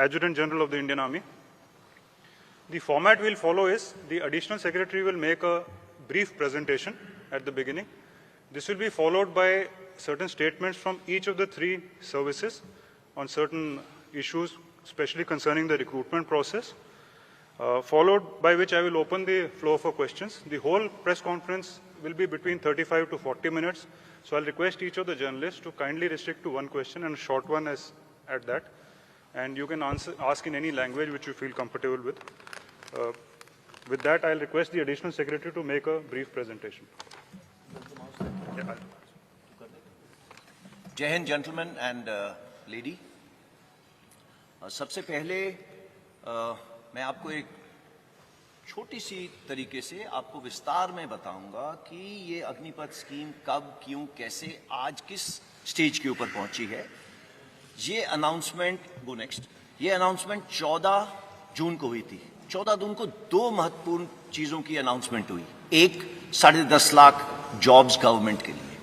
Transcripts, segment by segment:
Adjutant General of the Indian Army. The format we'll follow is the Additional Secretary will make a brief presentation at the beginning. This will be followed by certain statements from each of the three services on certain issues, especially concerning the recruitment process, followed by which I will open the floor for questions. The whole press conference will be between 35 to 40 minutes. So I'll request each of the journalists to kindly restrict to one question and a short one as at that. And you can ask in any language which you feel comfortable with. With that, I'll request the Additional Secretary to make a brief presentation. Jai Hind, gentlemen and lady. सबसे पहले मैं आपको एक छोटी सी तरीके से आपको विस्तार में बताऊंगा कि ये अग्निपथ स्कीम कब, क्यों, कैसे, आज किस स्टेज के ऊपर पहुंची है। ये अनाउंसमेंट, गो नेक्स्ट, ये अनाउंसमेंट 14 जून को हुई थी। 14 जून को दो महत्वपूर्ण चीजों की अनाउंसमेंट हुई। एक 10.5 लाख जॉब्स गवर्नमेंट के लिए,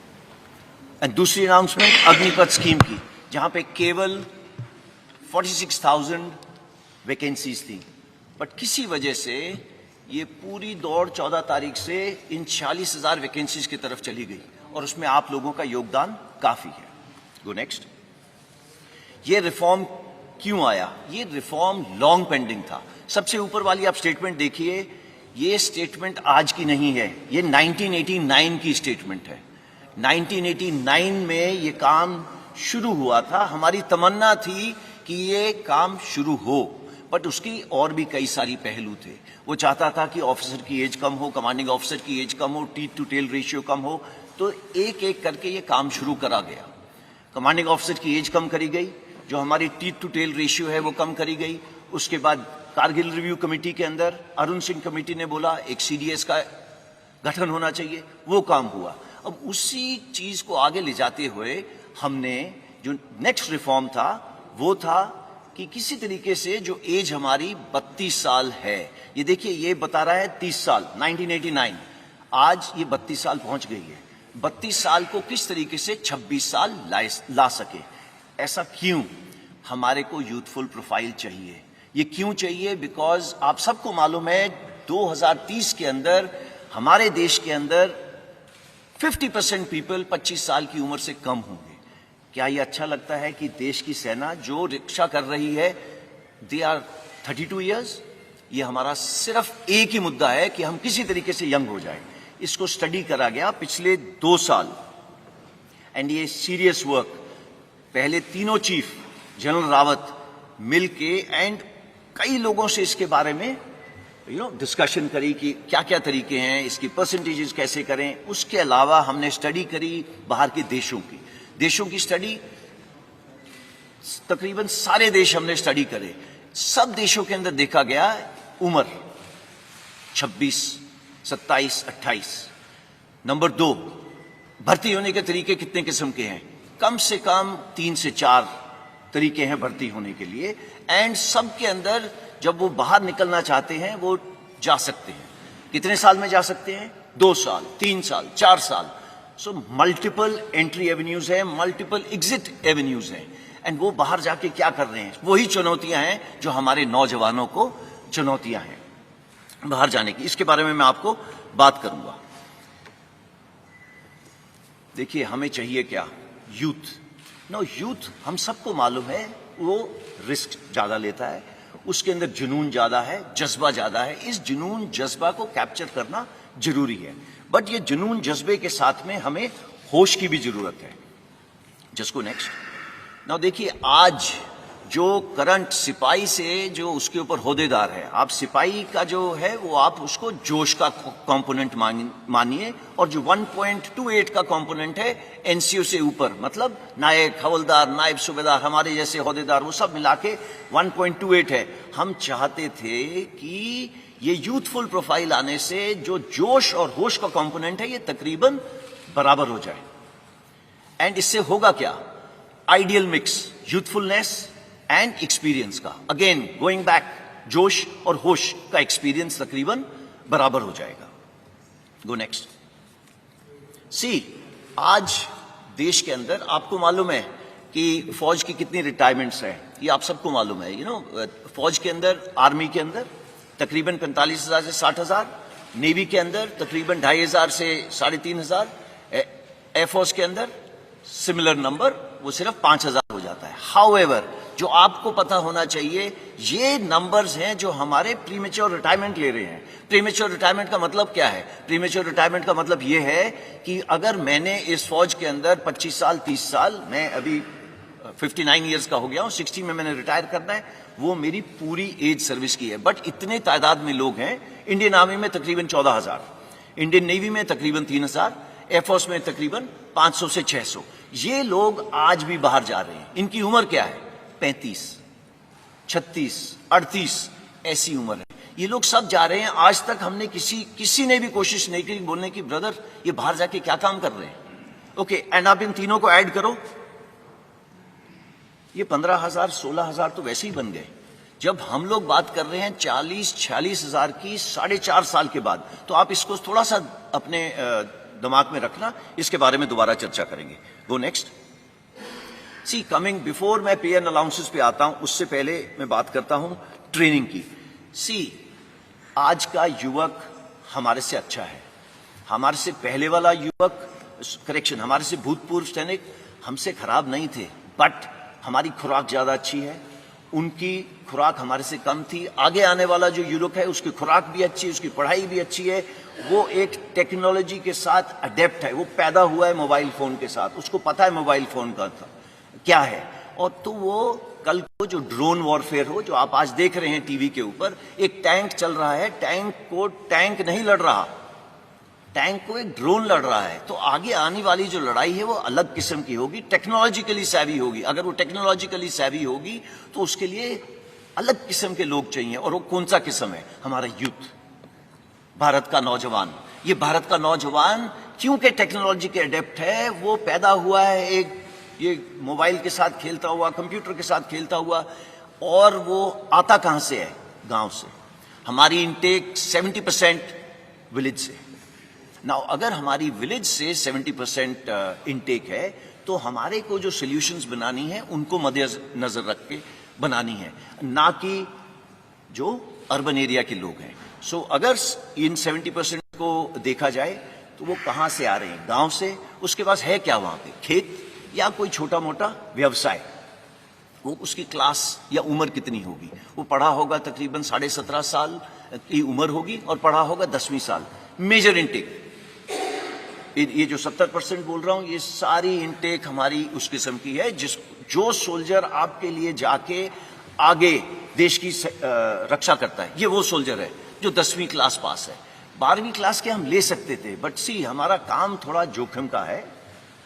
और दूसरी अनाउंसमेंट अग्निपथ स्कीम की, जहां पे केवल 46,000 वैकेंसीज थी। बट किसी वजह से ये पूरी दौड़ 14 तारीख से इन 40,000 वैकेंसीज की तरफ चली गई, और उसमें आप लोगों का योगदान काफी है। Go next. ये रिफॉर्म क्यों आया? ये रिफॉर्म लॉन्ग पेंडिंग था। सबसे ऊपर वाली आप स्टेटमेंट देखिए, ये स्टेटमेंट आज की नहीं है, ये 1989 की स्टेटमेंट है। 1989 में ये काम शुरू हुआ था। हमारी तमन्ना थी कि ये काम शुरू हो, बट उसकी और भी कई सारी पहलू थे। वो चाहता था कि ऑफिसर की एज कम हो, कमांडिंग ऑफिसर की एज कम हो, टीथ टू टेल रेशियो कम हो, तो एक एक करके ये काम शुरू करा गया। कमांडिंग ऑफिसर की एज कम करी गई, जो हमारी टीथ टू टेल रेशियो है वो कम करी गई। उसके बाद कारगिल रिव्यू कमेटी के अंदर अरुण सिंह कमेटी ने बोला एक सीडीएस का गठन होना चाहिए, वो काम हुआ। अब उसी चीज को आगे ले जाते हुए हमने जो नेक्स्ट रिफॉर्म था वो था कि किसी तरीके से जो एज हमारी 32 साल है, ये देखिए ये बता रहा है 30 साल 1989, आज ये 32 साल पहुंच गई है। 32 साल को किस तरीके से 26 साल ला सके, ऐसा क्यों? हमारे को यूथफुल प्रोफाइल चाहिए। ये क्यों चाहिए? बिकॉज आप सबको मालूम है 2030 के अंदर हमारे देश के अंदर 50% पीपल 25 साल की उम्र से कम होंगे। क्या ये अच्छा लगता है कि देश की सेना जो रक्षा कर रही है दे आर 32 इयर्स? ये हमारा सिर्फ एक ही मुद्दा है कि हम किसी तरीके से यंग हो जाए। इसको स्टडी करा गया पिछले 2 साल, एंड ये सीरियस वर्क। पहले तीनों चीफ जनरल रावत मिलके एंड कई लोगों से इसके बारे में डिस्कशन करी कि क्या क्या तरीके हैं, इसकी परसेंटेजेस कैसे करें। उसके अलावा हमने स्टडी करी बाहर के देशों की स्टडी, तकरीबन सारे देश हमने स्टडी करे। सब देशों के अंदर देखा गया उम्र 26, 27, 28। नंबर 2, भर्ती होने के तरीके कितने किस्म के हैं? कम से कम 3 से 4 तरीके हैं भर्ती होने के लिए, एंड सब के अंदर जब वो बाहर निकलना चाहते हैं वो जा सकते हैं। कितने साल में जा सकते हैं? 2 साल, 3 साल, 4 साल। सो मल्टीपल एंट्री एवेन्यूज हैं, मल्टीपल एग्जिट एवेन्यूज हैं, एंड वो बाहर जाके क्या कर रहे हैं? वही चुनौतियां हैं जो हमारे नौजवानों को चुनौतियां हैं बाहर जाने की। इसके बारे में मैं आपको बात करूंगा। देखिए हमें चाहिए क्या? यूथ। यूथ हम सबको मालूम है वो रिस्क ज्यादा लेता है, उसके अंदर जुनून ज्यादा है, जज्बा ज्यादा है। इस जुनून जज्बा को कैप्चर करना जरूरी है, बट ये जुनून जज्बे के साथ में हमें होश की भी जरूरत है। जिसको नेक्स्ट। नाउ देखिए आज जो करंट सिपाही से जो उसके ऊपर होदेदार है, आप सिपाही का जो है वो आप उसको जोश का कंपोनेंट मानिए, और जो 1.28 का कंपोनेंट है एनसीओ से ऊपर, मतलब नायक, हवलदार, नायब सूबेदार, हमारे जैसे होदेदार, वो सब मिला के 1.28 है। हम चाहते थे कि ये यूथफुल प्रोफाइल आने से जो जोश और होश का कंपोनेंट है ये तकरीबन बराबर हो जाए। एंड इससे होगा क्या? Ideal mix youthfulness and experience का। अगेन गोइंग बैक, जोश और होश का एक्सपीरियंस तकरीबन बराबर हो जाएगा। Go next. आज देश के अंदर आपको मालूम है कि फौज की कितनी रिटायरमेंट्स हैं। ये आप सबको मालूम है। फौज के अंदर, आर्मी के अंदर तकरीबन 45,000 से 60,000, नेवी के अंदर तकरीबन 2,500 से 3,500, एयरफोर्स के अंदर सिमिलर नंबर, वो सिर्फ 5,000 हो जाता है। हाउएवर, जो आपको पता होना चाहिए, ये नंबर्स हैं जो हमारे प्रीमेच्योर रिटायरमेंट ले रहे हैं। प्रीमेच्योर रिटायरमेंट का मतलब क्या है? प्रीमेच्योर रिटायरमेंट का मतलब ये है कि अगर मैंने इस फौज के अंदर 25 साल, 30 साल, मैं अभी 59 ईयर्स का हो गया हूं, 60 में मैंने रिटायर करना है, वो मेरी पूरी एज सर्विस की है। बट इतने तादाद में लोग हैं, इंडियन आर्मी में तकरीबन 14,000, इंडियन नेवी में तकरीबन 3,000, एयरफोर्स में तकरीबन 500 से 600। ये लोग आज भी बाहर जा रहे हैं। इनकी उम्र क्या है? 35, 36, 38, ऐसी उम्र है। ये लोग सब जा रहे हैं। आज तक हमने किसी ने भी कोशिश नहीं की बोलने की, ब्रदर ये बाहर जाके क्या काम कर रहे हैं। ओके, एंड आप इन तीनों को ऐड करो, ये 15,000, 16,000 तो वैसे ही बन गए। जब हम लोग बात कर रहे हैं 40-46 हजार की 4.5 साल के बाद, तो आप इसको थोड़ा सा अपने दिमाग में रखना, इसके बारे में दोबारा चर्चा करेंगे। Go next. See coming, before मैं पे एंड अलाउंसेस पे आता हूं, उससे पहले मैं बात करता हूं ट्रेनिंग की। सी, आज का युवक हमारे से अच्छा है। हमारे से पहले वाला युवक, करेक्शन, हमारे से भूतपूर्व सैनिक हमसे खराब नहीं थे, बट हमारी खुराक ज्यादा अच्छी है, उनकी खुराक हमारे से कम थी। आगे आने वाला जो युवक है, उसकी खुराक भी अच्छी है, उसकी पढ़ाई भी अच्छी है, वो एक टेक्नोलॉजी के साथ अडेप्ट है, वो पैदा हुआ है मोबाइल फोन के साथ, उसको पता है मोबाइल फोन का क्या है। और तो वो कल को जो ड्रोन वॉरफेयर हो, जो आप आज देख रहे हैं टीवी के ऊपर, एक टैंक चल रहा है, टैंक नहीं लड़ रहा, टैंक को एक ड्रोन लड़ रहा है। तो आगे आने वाली जो लड़ाई है वो अलग किस्म की होगी, टेक्नोलॉजिकली सैवी होगी। अगर वो टेक्नोलॉजिकली सैवी होगी तो उसके लिए अलग किस्म के लोग चाहिए। और वो कौन सा किस्म है? हमारा यूथ, भारत का नौजवान। ये भारत का नौजवान क्योंकि टेक्नोलॉजी के अडेप्ट है, वो पैदा हुआ है एक ये मोबाइल के साथ खेलता हुआ, कंप्यूटर के साथ खेलता हुआ, और वो आता कहां से है? गांव से। हमारी इनटेक 70% विलेज से। नाउ अगर हमारी विलेज से 70% इनटेक है, तो हमारे को जो सॉल्यूशंस बनानी है उनको मद्देनजर रख के बनानी है, ना कि जो अर्बन एरिया के लोग हैं। सो अगर इन 70% को देखा जाए तो वो कहां से आ रहे हैं? गांव से। उसके पास है क्या वहां पे? खेत या कोई छोटा मोटा व्यवसाय। वो उसकी क्लास या उम्र कितनी होगी? वो पढ़ा होगा तकरीबन 17.5 साल की उम्र होगी और पढ़ा होगा 10वीं साल। मेजर इनटेक, ये जो 70% बोल रहा हूं, ये सारी इनटेक हमारी उस किस्म की है जो सोल्जर आपके लिए जाके आगे देश की रक्षा करता है, ये वो सोल्जर है जो 10वीं क्लास पास है। 12वीं क्लास के हम ले सकते थे, बट सी हमारा काम थोड़ा जोखिम का है।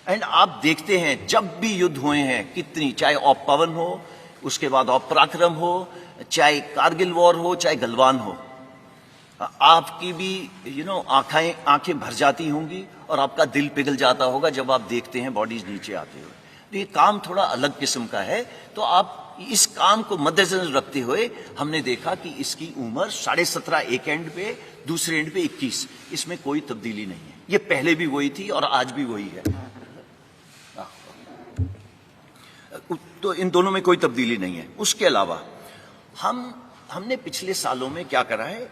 एंड आप देखते हैं जब भी युद्ध हुए हैं कितनी, चाहे ऑप पवन हो, उसके बाद ऑप पराक्रम हो, चाहे कारगिल वॉर हो, चाहे गलवान हो, आपकी भी आंखें भर जाती होंगी और आपका दिल पिघल जाता होगा जब आप देखते हैं बॉडीज नीचे आते हुए। तो ये काम थोड़ा अलग किस्म का है। तो आप इस काम को मद्देनजर रखते हुए हमने देखा कि इसकी उम्र 17.5 एक एंड पे, दूसरे एंड पे 21। इसमें कोई तब्दीली नहीं है। ये पहले भी वही थी और आज भी वही है। तो इन दोनों में कोई तब्दीली नहीं है। उसके अलावा हमने पिछले सालों में क्या करा है?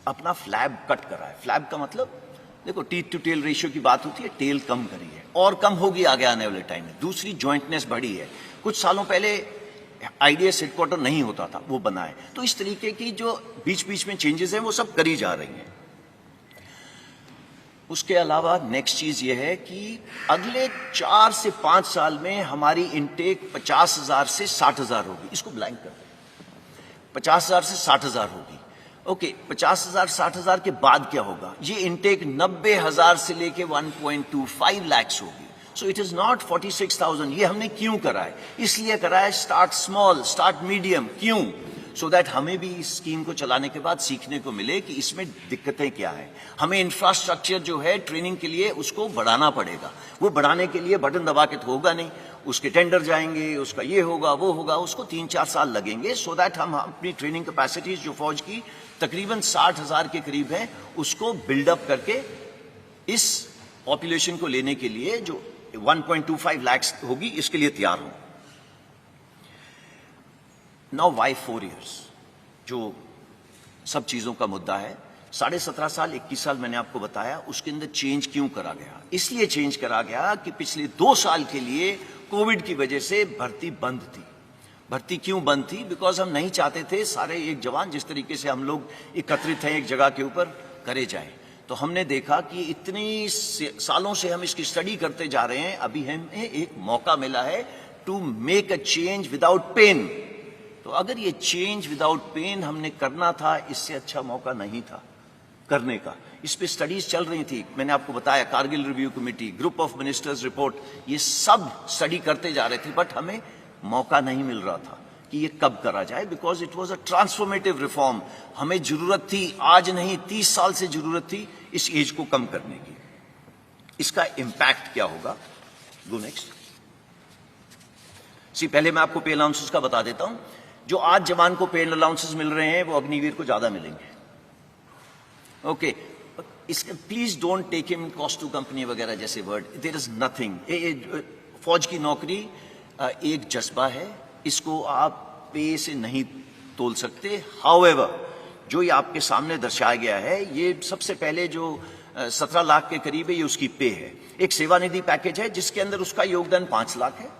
अपना फ्लैब कट करा है। फ्लैब का मतलब, देखो टीथ टू टेल रेशियो की बात होती है, टेल कम करी है और कम होगी आगे आने वाले टाइम में। दूसरी, जॉइंटनेस बढ़ी है। कुछ सालों पहले आईडीएस हेडक्वार्टर नहीं होता था, वो बना है। तो इस तरीके की जो बीच बीच में चेंजेस हैं वो सब करी जा रही हैं। उसके अलावा नेक्स्ट चीज ये है कि अगले 4 से 5 साल में हमारी इनटेक 50,000 से 60,000 होगी। इसको ब्लैंक कर दें, 50,000 से 60,000 होगी। ओके, 50,000 60,000 के बाद क्या होगा? ये इनटेक 90,000 से लेके 1.25 लाख होगी। सो इट इज नॉट 46,000। ये हमने क्यों करा है? इसलिए करा है स्टार्ट स्मॉल, स्टार्ट मीडियम। क्यों? सो दैट हमें भी इस स्कीम को चलाने के बाद सीखने को मिले कि इसमें दिक्कतें क्या है। हमें इंफ्रास्ट्रक्चर जो है ट्रेनिंग के लिए उसको बढ़ाना पड़ेगा। वो बढ़ाने के लिए बटन दबा के तो होगा नहीं, उसके टेंडर जाएंगे, उसका ये होगा वो होगा, उसको 3-4 साल लगेंगे। सो दैट हम अपनी ट्रेनिंग कैपेसिटीज जो फौज की तकरीबन 60,000 के करीब है, उसको बिल्डअप करके इस पॉपुलेशन को लेने के लिए जो 1.25 लाख होगी, इसके लिए तैयार हो। नाउ वाई 4 years, जो सब चीजों का मुद्दा है। 17.5 साल 21 साल मैंने आपको बताया, उसके अंदर चेंज क्यों करा गया? इसलिए चेंज करा गया कि पिछले 2 साल के लिए कोविड की वजह से भर्ती बंद थी। भर्ती क्यों बंद थी? बिकॉज हम नहीं चाहते थे सारे एक जवान जिस तरीके से हम लोग एकत्रित हैं एक जगह के ऊपर करे जाए। तो हमने देखा कि इतनी सालों से हम इसकी स्टडी करते जा रहे हैं, अभी हमें एक मौका मिला है to make a change without pain. तो अगर ये चेंज विदाउट पेन हमने करना था, इससे अच्छा मौका नहीं था करने का। इस पे स्टडीज चल रही थी, मैंने आपको बताया, Kargil review committee, group of ministers report, ये सब स्टडी करते जा रहे थे, बट हमें मौका नहीं मिल रहा था कि ये कब करा जाए, because it was a transformative reform. हमें जरूरत थी, आज नहीं 30 साल से जरूरत थी इस एज को कम करने की। इसका इंपैक्ट क्या होगा? Go next. पहले मैं आपको पे अलाउंसेस का बता देता हूं। जो आज जवान को पे अलाउंसेस मिल रहे हैं वो अग्निवीर को ज्यादा मिलेंगे। ओके, इसके please don't take him cost to company वगैरह जैसे वर्ड, देयर इज नथिंग। फौज की नौकरी एक जज्बा है, इसको आप पे से नहीं तोल सकते। हाउएवर, जो ये आपके सामने दर्शाया गया है, ये सबसे पहले जो 17 लाख के करीब है, ये उसकी पे है। एक सेवानिधि पैकेज है जिसके अंदर उसका योगदान 5 लाख है।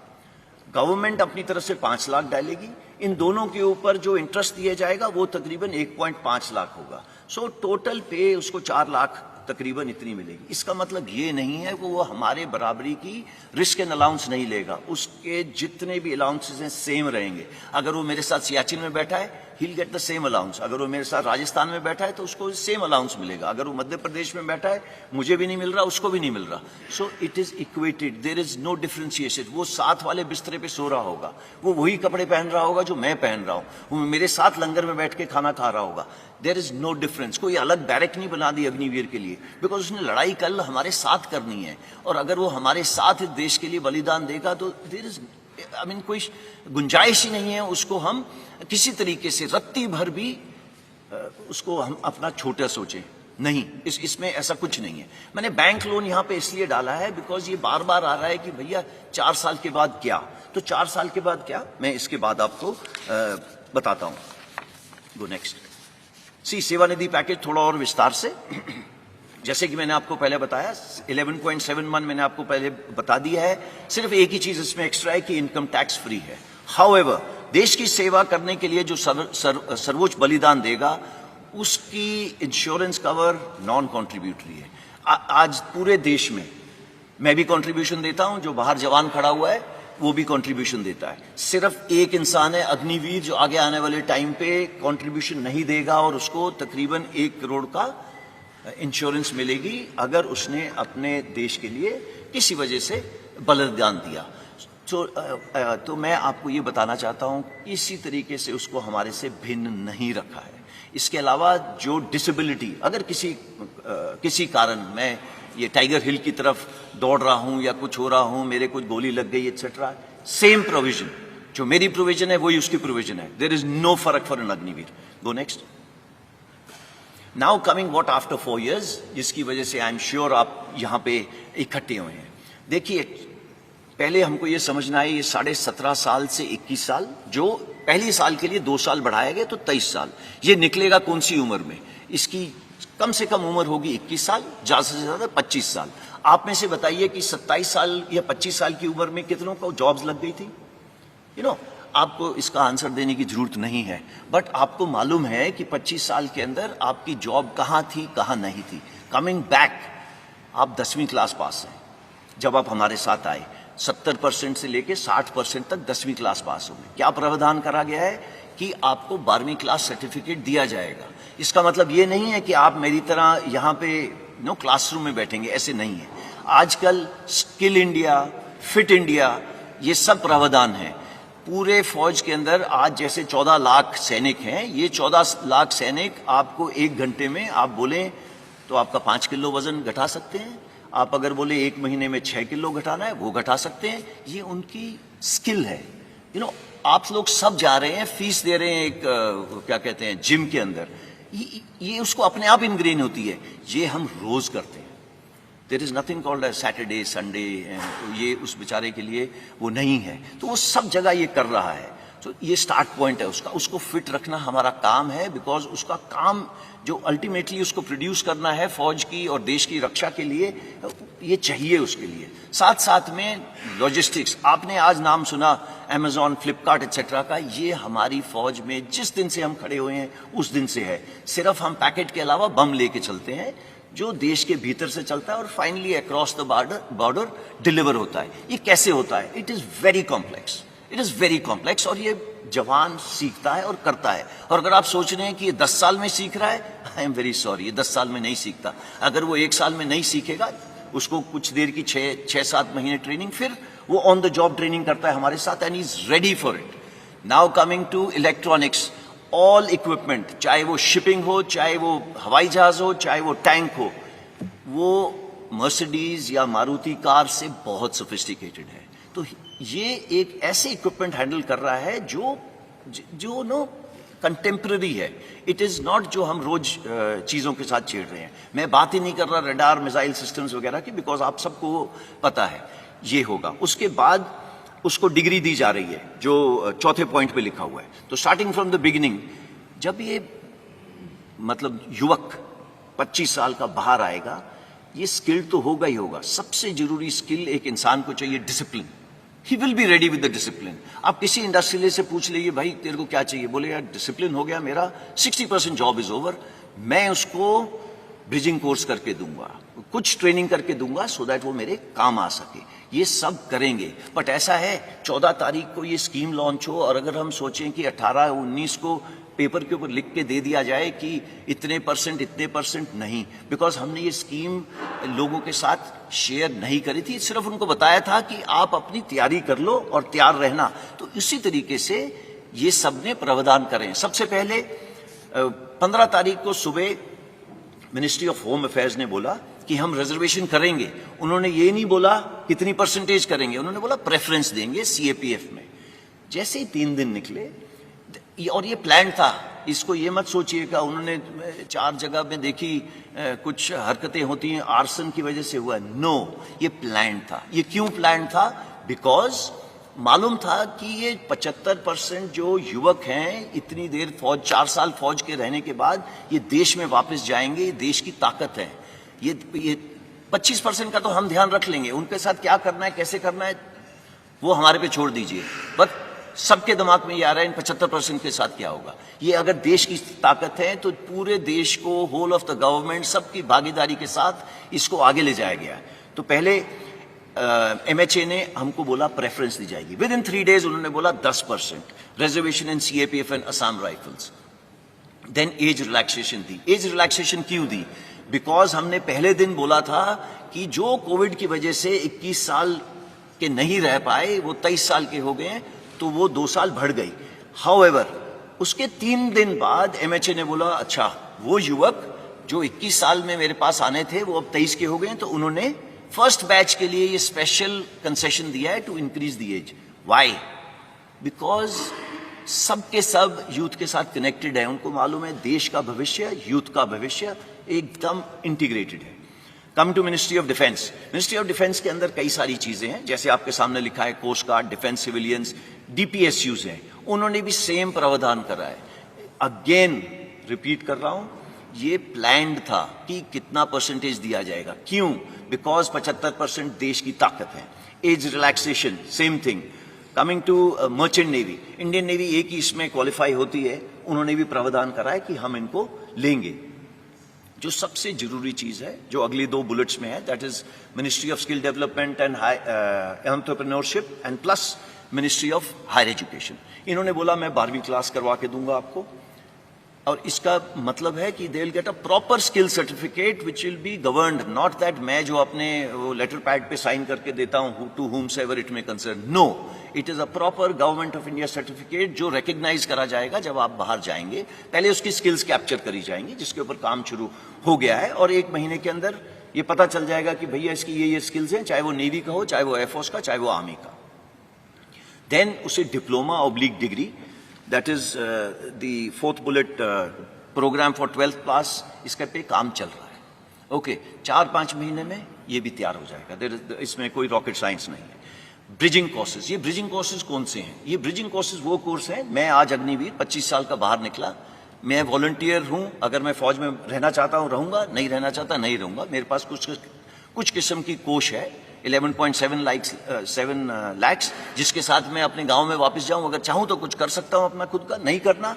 गवर्नमेंट अपनी तरफ से 5 लाख डालेगी। इन दोनों के ऊपर जो इंटरेस्ट दिया जाएगा वो तकरीबन 1.5 लाख होगा। सो टोटल पे उसको 4 लाख तकरीबन इतनी मिलेगी। इसका मतलब ये नहीं है कि वो हमारे बराबरी की रिस्क एंड अलाउंस नहीं लेगा, उसके जितने भी अलाउंसेस हैं सेम रहेंगे। अगर वो मेरे साथ सियाचिन में बैठा है, he'll get the same allowance। अगर वो मेरे साथ राजस्थान में बैठा है तो उसको सेम अलाउंस मिलेगा। अगर वो मध्य प्रदेश में बैठा है, मुझे भी नहीं मिल रहा, उसको भी नहीं मिल रहा। So it is equated, there is no differentiation. वो साथ वाले बिस्तरे पे सो रहा होगा, वो वही कपड़े पहन रहा होगा जो मैं पहन रहा हूं, वो मेरे साथ लंगर में बैठ के खाना खा रहा होगा। There is no difference. कोई अलग बैरक नहीं बना दी अग्निवीर के लिए, बिकॉज उसने लड़ाई कल हमारे साथ करनी है, और अगर वो हमारे साथ देश के लिए बलिदान देगा तो देयर इज कोई गुंजाइश ही नहीं है उसको हम किसी तरीके से रत्ती भर भी उसको हम अपना छोटा सोचें। नहीं, इसमें ऐसा कुछ नहीं है। मैंने बैंक लोन यहां पे इसलिए डाला है बिकॉज ये बार बार आ रहा है कि भैया 4 साल के बाद क्या, तो 4 साल के बाद क्या, मैं इसके बाद आपको बताता हूं। Go next. सेवानिधि पैकेज थोड़ा और विस्तार से, जैसे कि मैंने आपको पहले बताया 11.71 मैंने आपको पहले बता दिया है। सिर्फ एक ही चीज इसमें एक्स्ट्रा है कि इनकम टैक्स फ्री है। हाउएवर, देश की सेवा करने के लिए जो सर्वोच्च बलिदान देगा उसकी इंश्योरेंस कवर नॉन कॉन्ट्रीब्यूटरी है। आज पूरे देश में मैं भी कंट्रीब्यूशन देता हूं, जो बाहर जवान खड़ा हुआ है वो भी कंट्रीब्यूशन देता है। सिर्फ एक इंसान है अग्निवीर जो आगे आने वाले टाइम पे कंट्रीब्यूशन नहीं देगा, और उसको तकरीबन 1 करोड़ का इंश्योरेंस मिलेगी अगर उसने अपने देश के लिए किसी वजह से बलिदान दिया। तो मैं आपको ये बताना चाहता हूं, इसी तरीके से उसको हमारे से भिन्न नहीं रखा है। इसके अलावा जो डिसेबिलिटी, अगर किसी कारण मैं ये टाइगर हिल की तरफ दौड़ रहा हूं या कुछ हो रहा हूं, मेरे कुछ गोली लग गई एक्सेट्रा, सेम प्रोविजन, जो मेरी प्रोविजन है वही उसकी प्रोविजन है। देयर इज नो फर्क for an Agniveer. Go next. Now coming what after 4 years, जिसकी वजह से आई एम श्योर आप यहां पे इकट्ठे हुए हैं। देखिए, पहले हमको ये समझना है, ये 17.5 साल से 21 साल, जो पहली साल के लिए 2 साल बढ़ाया गया तो 23 साल, ये निकलेगा कौन सी उम्र में? इसकी कम से कम उम्र होगी 21 साल, ज्यादा से ज्यादा 25 साल। आप में से बताइए कि 27 साल या 25 साल की उम्र में कितनों को जॉब्स लग गई थी? आपको इसका आंसर देने की जरूरत नहीं है, बट आपको मालूम है कि 25 साल के अंदर आपकी जॉब कहां थी, कहां नहीं थी। कमिंग बैक, आप 10वीं क्लास पास हैं जब आप हमारे साथ आए, 70% से लेके 60% तक 10वीं क्लास पास हो गए। क्या प्रावधान करा गया है कि आपको 12वीं क्लास सर्टिफिकेट दिया जाएगा। इसका मतलब ये नहीं है कि आप मेरी तरह यहाँ पे क्लासरूम में बैठेंगे, ऐसे नहीं है। आजकल स्किल इंडिया, फिट इंडिया, ये सब प्रावधान है। पूरे फौज के अंदर आज जैसे 14 लाख सैनिक हैं, ये 14 लाख सैनिक आपको 1 घंटे में आप बोले तो आपका 5 किलो वजन घटा सकते हैं। आप अगर बोले 1 महीने में 6 किलो घटाना है, वो घटा सकते हैं। ये उनकी स्किल है। आप लोग सब जा रहे हैं, फीस दे रहे हैं एक क्या कहते हैं जिम के अंदर, ये उसको अपने आप इनग्रेन होती है। ये हम रोज करते हैं। There is nothing called Saturday Sunday, ये उस बेचारे के लिए वो नहीं है। तो वो सब जगह ये कर रहा है। तो ये स्टार्ट पॉइंट है उसका, उसको फिट रखना हमारा काम है, बिकॉज उसका काम जो अल्टीमेटली उसको प्रोड्यूस करना है फौज की और देश की रक्षा के लिए, ये चाहिए उसके लिए। साथ साथ में लॉजिस्टिक्स, आपने आज नाम सुना अमेजॉन, फ्लिपकार्ट एक्सेट्रा का, ये हमारी फौज में जिस दिन से हम खड़े हुए हैं उस दिन से है। सिर्फ हम पैकेट के अलावा बम लेके चलते हैं जो देश के भीतर से चलता है और finally across the border deliver होता है। ये कैसे होता है? It is very complex, it is very complex, और ये जवान सीखता है और करता है। और अगर आप सोच रहे हैं कि ये 10 साल में सीख रहा है, आई एम वेरी सॉरी, ये 10 साल में नहीं सीखता। अगर वो 1 साल में नहीं सीखेगा, उसको कुछ देर की 6-7 महीने ट्रेनिंग, फिर वो ऑन द जॉब ट्रेनिंग करता है हमारे साथ, and is ready for it. Now coming to electronics, all equipment, चाहे वो शिपिंग हो, चाहे वो हवाई जहाज हो, चाहे वो टैंक हो, वो मर्सिडीज या मारुति कार से बहुत सोफिस्टिकेटेड है। तो ये एक ऐसे इक्विपमेंट हैंडल कर रहा है जो नो कंटेम्प्रेरी है। इट इज नॉट जो हम रोज चीजों के साथ छेड़ रहे हैं। मैं बात ही नहीं कर रहा रडार, मिसाइल सिस्टम्स वगैरह की, बिकॉज आप सबको पता है ये होगा। उसके बाद उसको डिग्री दी जा रही है जो चौथे पॉइंट पे लिखा हुआ है। तो स्टार्टिंग फ्रॉम द बिगिनिंग, जब ये मतलब युवक 25 साल का बाहर आएगा, ये स्किल तो होगा ही होगा। सबसे जरूरी स्किल एक इंसान को चाहिए, discipline. He will be ready with the discipline. आप किसी इंडस्ट्रियलिस्ट से पूछ लीजिए, भाई तेरे को क्या चाहिए? बोले यार डिसिप्लिन हो गया मेरा, 60% जॉब इज ओवर, मैं उसको ब्रिजिंग कोर्स करके दूंगा, कुछ ट्रेनिंग करके दूंगा, सो दैट वो मेरे काम आ सके। ये सब करेंगे। बट ऐसा है 14 तारीख को ये स्कीम लॉन्च हो, और अगर हम सोचें कि 18-19 को पेपर के ऊपर लिख के दे दिया जाए कि इतने परसेंट, नहीं, बिकॉज हमने ये स्कीम लोगों के साथ शेयर नहीं करी थी। सिर्फ उनको बताया था कि आप अपनी तैयारी कर लो और तैयार रहना। तो इसी तरीके से ये सब ने प्रावधान करें। सबसे पहले 15 तारीख को सुबह मिनिस्ट्री ऑफ होम अफेयर्स ने बोला कि हम रिजर्वेशन करेंगे। उन्होंने ये नहीं बोला कितनी परसेंटेज करेंगे, उन्होंने बोला प्रेफरेंस देंगे सीएपीएफ में। जैसे ही 3 दिन निकले, और ये प्लान था, इसको ये मत सोचिएगा उन्होंने 4 जगह में देखी कुछ हरकतें होती हैं आर्सन की वजह से हुआ। नो, ये प्लान था। ये क्यों प्लान था? बिकॉज मालूम था कि ये 75% जो युवक हैं, इतनी देर फौज, 4 साल फौज के रहने के बाद ये देश में वापस जाएंगे, ये देश की ताकत है। ये 25% का तो हम ध्यान रख लेंगे, उनके साथ क्या करना है, कैसे करना है, वो हमारे पे छोड़ दीजिए। बट सबके दिमाग में ये आ रहा है इन 75% के साथ क्या होगा। ये अगर देश की ताकत है तो पूरे देश को, होल ऑफ द गवर्नमेंट, सबकी भागीदारी के साथ इसको आगे ले जाया गया। तो पहले एमएचए ने हमको बोला प्रेफरेंस दी जाएगी। विद इन 3 डेज उन्होंने बोला 10% reservation in CAPF and Assam Rifles. Then age relaxation दी। एज रिलैक्सेशन क्यों दी? बिकॉज हमने पहले दिन बोला था कि जो कोविड की वजह से 21 साल के नहीं रह पाए वो 23 साल के हो गए, तो वो 2 साल बढ़ गई। हाउएवर उसके 3 दिन बाद एमएचए ने बोला अच्छा, वो युवक जो 21 साल में मेरे पास आने थे वो अब 23 के हो गए, तो उन्होंने फर्स्ट बैच के लिए ये स्पेशल कंसेशन दिया है to increase the age. Why? Because सबके सब यूथ के साथ कनेक्टेड है। उनको मालूम है देश का भविष्य, यूथ का भविष्य एकदम इंटीग्रेटेड है। Come to Ministry of Defence. Ministry of Defence के अंदर कई सारी चीजें हैं, जैसे आपके सामने लिखा है coast guard, defence civilians, DPSUs हैं, उन्होंने भी सेम प्रावधान करा है। अगेन रिपीट कर रहा हूं, ये प्लान्ड था कि कितना परसेंटेज दिया जाएगा। क्यों? बिकॉज 75% देश की ताकत है। Age relaxation same thing. Coming to merchant navy, Indian Navy एक ही इसमें क्वालिफाई होती है, उन्होंने भी प्रावधान करा है कि हम इनको लेंगे। जो सबसे जरूरी चीज है जो अगली 2 बुलेट्स में है, that is Ministry of Skill Development and Entrepreneurship and plus Ministry of Higher Education. इन्होंने बोला मैं 12वीं क्लास करवा के दूंगा आपको, और इसका मतलब है कि they will get a proper skill certificate which will be governed, not that मैं जो अपने वो लेटर पैड पे साइन करके देता हूं to whomsoever it may concern. No, it is a proper Government of India certificate जो रिकग्नाइज करा जाएगा जब आप बाहर जाएंगे। पहले उसकी स्किल्स कैप्चर करी जाएंगी, जिसके ऊपर काम शुरू हो गया है, और 1 महीने के अंदर ये पता चल जाएगा कि भैया इसकी ये स्किल्स हैं, चाहे वो नेवी का हो, चाहे वो एयरफोर्स का, चाहे वो आर्मी का। देन उसे diploma oblique degree, that is the 4th bullet programme for 12th class, इसके पे काम चल रहा है। ओके, 4-5 महीने में ये भी तैयार हो जाएगा। इसमें कोई रॉकेट साइंस नहीं है। ब्रिजिंग कोर्सेज, ये ब्रिजिंग कोर्सेज कौन से हैं? ये ब्रिजिंग कोर्सेज वो कोर्स हैं, मैं आज अग्निवीर 25 साल का बाहर निकला, मैं वॉलंटियर हूं, अगर मैं फौज में रहना चाहता हूं रहूंगा, नहीं रहना चाहता नहीं रहूंगा, मेरे पास कुछ किस्म की कोष है 11.7 लाख, जिसके साथ मैं अपने गांव में वापस जाऊं, अगर चाहूं तो कुछ कर सकता हूं अपना खुद का, नहीं करना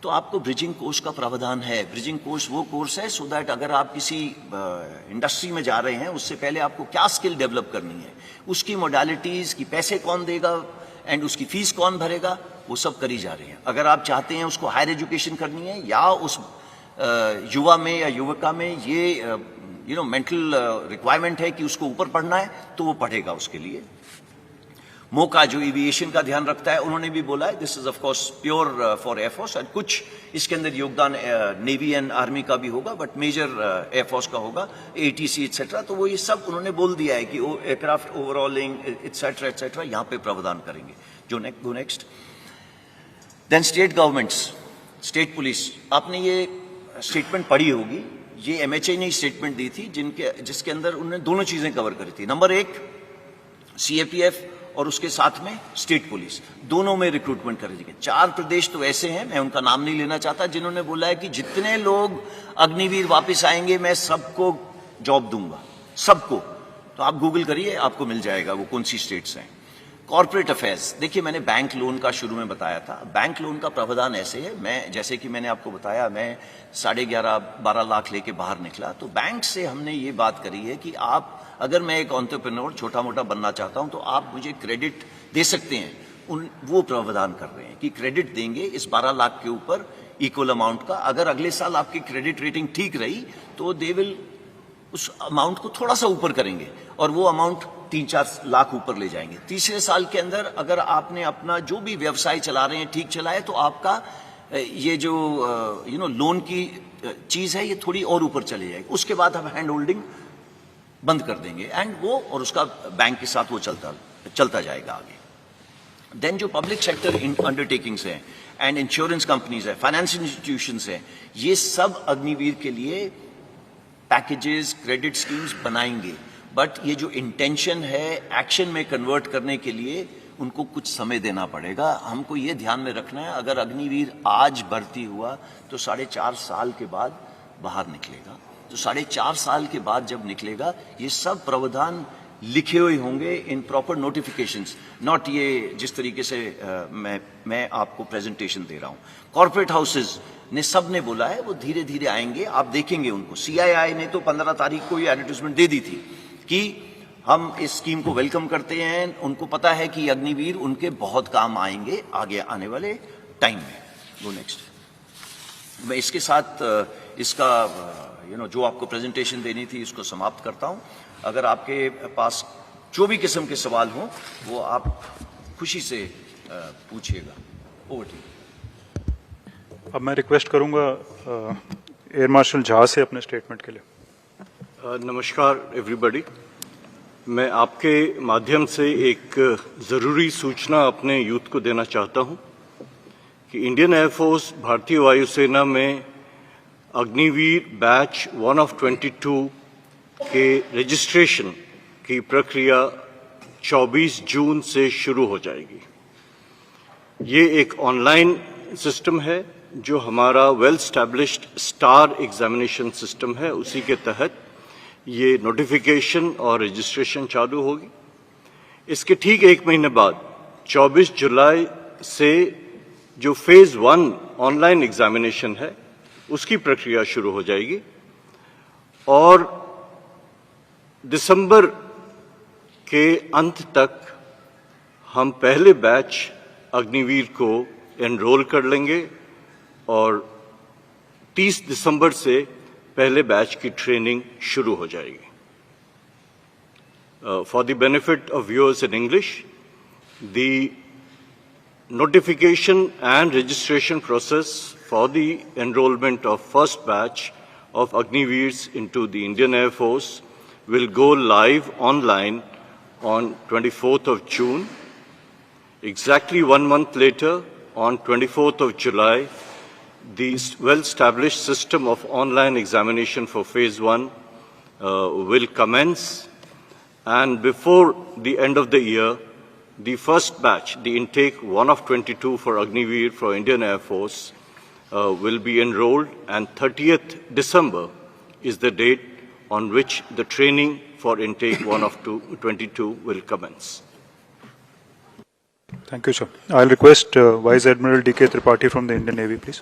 तो आपको ब्रिजिंग कोर्स का प्रावधान है। ब्रिजिंग कोर्स वो कोर्स है सो दैट अगर आप किसी इंडस्ट्री में जा रहे हैं उससे पहले आपको क्या स्किल डेवलप करनी है, उसकी मोडालिटीज की, पैसे कौन देगा एंड उसकी फीस कौन भरेगा, वो सब करी जा रही है। अगर आप चाहते हैं उसको हायर एजुकेशन करनी है या उस युवा में या युवका में ये मेंटल रिक्वायरमेंट है कि उसको ऊपर पढ़ना है, तो वो पढ़ेगा उसके लिए। मोका जो एविएशन का ध्यान रखता है, उन्होंने भी बोला है this is of course pure for air force, और कुछ इसके अंदर योगदान नेवी एंड आर्मी का भी होगा, बट मेजर एयरफोर्स का होगा, एटीसी एटसेट्रा। तो वो ये सब उन्होंने बोल दिया है कि एयरक्राफ्ट ओवरऑलिंग एटसेट्रा एटसेट्रा यहाँ पे प्रावधान करेंगे। जो next then state governments, state police, आपने ये स्टेटमेंट पढ़ी होगी, ये एमएचए ने स्टेटमेंट दी थी जिसके अंदर उन्होंने दोनों चीजें कवर करी थी। नंबर एक, सीएपीएफ और उसके साथ में स्टेट पुलिस, दोनों में रिक्रूटमेंट करेंगे। 4 प्रदेश तो ऐसे हैं, मैं उनका नाम नहीं लेना चाहता, जिन्होंने बोला है कि जितने लोग अग्निवीर वापस आएंगे मैं सबको जॉब दूंगा, सबको। तो आप गूगल करिए, आपको मिल जाएगा वो कौन सी स्टेट्स हैं। कॉर्पोरेट अफेयर्स, देखिए मैंने बैंक लोन का शुरू में बताया था, बैंक लोन का प्रावधान ऐसे है, मैं जैसे कि मैंने आपको बताया मैं 11.5-12 लाख लेके बाहर निकला, तो बैंक से हमने ये बात करी है कि आप, अगर मैं एक एंटरप्रेन्योर छोटा मोटा बनना चाहता हूं तो आप मुझे क्रेडिट दे सकते हैं। वो प्रावधान कर रहे हैं कि क्रेडिट देंगे इस 12 लाख के ऊपर इक्वल अमाउंट का। अगर अगले साल आपकी क्रेडिट रेटिंग ठीक रही तो दे विल उस अमाउंट को थोड़ा सा ऊपर करेंगे और वो अमाउंट 3-4 लाख ऊपर ले जाएंगे। तीसरे साल के अंदर अगर आपने अपना जो भी व्यवसाय चला रहे हैं ठीक चलाए तो आपका ये जो लोन की चीज है ये थोड़ी और ऊपर चली जाएगी। उसके बाद हम हैंड होल्डिंग बंद कर देंगे एंड वो और उसका बैंक के साथ वो चलता जाएगा आगे। देन जो पब्लिक सेक्टर अंडरटेकिंग्स हैं एंड इंश्योरेंस कंपनीज है, फाइनेंशियल इंस्टीट्यूशंस हैं, ये सब अग्निवीर के लिए पैकेजेस, क्रेडिट स्कीम्स बनाएंगे, बट ये जो इंटेंशन है एक्शन में कन्वर्ट करने के लिए उनको कुछ समय देना पड़ेगा। हमको ये ध्यान में रखना है, अगर अग्निवीर आज भर्ती हुआ तो 4.5 साल के बाद बाहर निकलेगा, तो 4.5 साल के बाद जब निकलेगा ये सब प्रावधान लिखे हुए होंगे इन प्रॉपर नोटिफिकेशंस, नॉट ये जिस तरीके से मैं आपको प्रेजेंटेशन दे रहा हूं। कॉर्पोरेट हाउसेज ने सब ने बोला है वो धीरे धीरे आएंगे, आप देखेंगे उनको। सीआईआई ने तो 15 तारीख को ये एडवर्टाइजमेंट दे दी थी कि हम इस स्कीम को वेलकम करते हैं, उनको पता है कि अग्निवीर उनके बहुत काम आएंगे आगे आने वाले टाइम में। Go next. मैं इसके साथ इसका जो आपको प्रेजेंटेशन देनी थी इसको समाप्त करता हूं। अगर आपके पास जो भी किस्म के सवाल हों वो आप खुशी से पूछिएगा। Over to you. अब मैं रिक्वेस्ट करूंगा एयर मार्शल झा से अपने स्टेटमेंट के लिए। नमस्कार एवरीबॉडी, मैं आपके माध्यम से एक ज़रूरी सूचना अपने यूथ को देना चाहता हूं कि इंडियन एयरफोर्स भारतीय वायुसेना में अग्निवीर बैच 1 of 22 के रजिस्ट्रेशन की प्रक्रिया 24 जून से शुरू हो जाएगी। ये एक ऑनलाइन सिस्टम है जो हमारा well established star examination system है, उसी के तहत ये नोटिफिकेशन और रजिस्ट्रेशन चालू होगी। इसके ठीक 1 महीने बाद 24 जुलाई से जो फेज 1 ऑनलाइन एग्जामिनेशन है उसकी प्रक्रिया शुरू हो जाएगी और दिसंबर के अंत तक हम पहले बैच अग्निवीर को एनरोल कर लेंगे और 30 दिसंबर से पहले बैच की ट्रेनिंग शुरू हो जाएगी। For the benefit of viewers in English, the notification and registration process for the enrollment of first batch of Agniveers into the Indian Air Force will go live online on 24th of June. Exactly 1 month later, on 24th of July, the well-established system of online examination for phase 1 will commence, and before the end of the year, The first batch, the intake 1 of 22 for Agniveer for Indian Air Force, will be enrolled, and 30th December is the date on which the training for intake 1 of 22 will commence. Thank you, sir. I'll request Vice Admiral D.K. Tripathi from the Indian Navy, please.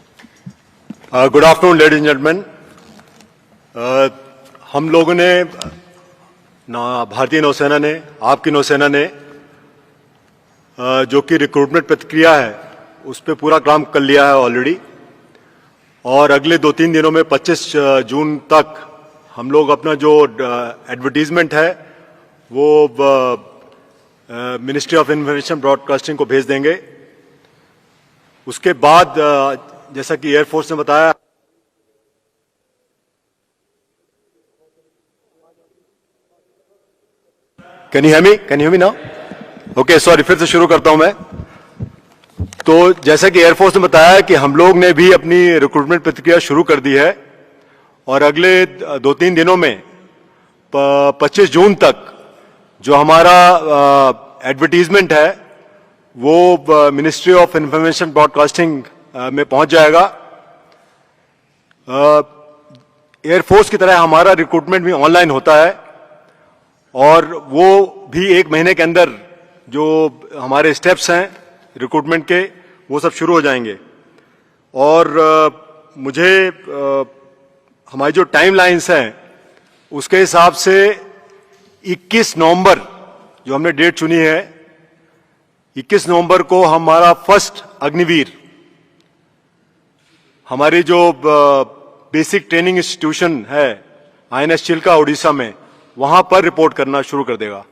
Good afternoon ladies and gentleman. हम लोगों ने भारतीय नौसेना ने, आपकी नौसेना ने जो कि रिक्रूटमेंट प्रक्रिया है उस पर पूरा काम कर लिया है ऑलरेडी, और अगले 2-3 दिनों में 25 जून तक हम लोग अपना जो एडवर्टीजमेंट है वो मिनिस्ट्री ऑफ इंफॉर्मेशन ब्रॉडकास्टिंग को भेज देंगे। उसके बाद जैसा कि एयरफोर्स ने बताया, can you me now? Okay, sorry, फिर से शुरू करता हूं मैं। तो जैसा कि एयरफोर्स ने बताया कि हम लोग ने भी अपनी रिक्रूटमेंट प्रक्रिया शुरू कर दी है, और अगले 2-3 दिनों में 25 जून तक जो हमारा एडवर्टीजमेंट है वो मिनिस्ट्री ऑफ इंफॉर्मेशन ब्रॉडकास्टिंग में पहुंच जाएगा। एयरफोर्स की तरह हमारा रिक्रूटमेंट भी ऑनलाइन होता है, और वो भी 1 महीने के अंदर जो हमारे स्टेप्स हैं रिक्रूटमेंट के वो सब शुरू हो जाएंगे। और मुझे हमारी जो टाइमलाइंस हैं उसके हिसाब से 21 नवंबर जो हमने डेट चुनी है, 21 नवंबर को हमारा फर्स्ट अग्निवीर हमारी जो बेसिक ट्रेनिंग इंस्टीट्यूशन है INS चिल्का उड़ीसा में, वहां पर रिपोर्ट करना शुरू कर देगा।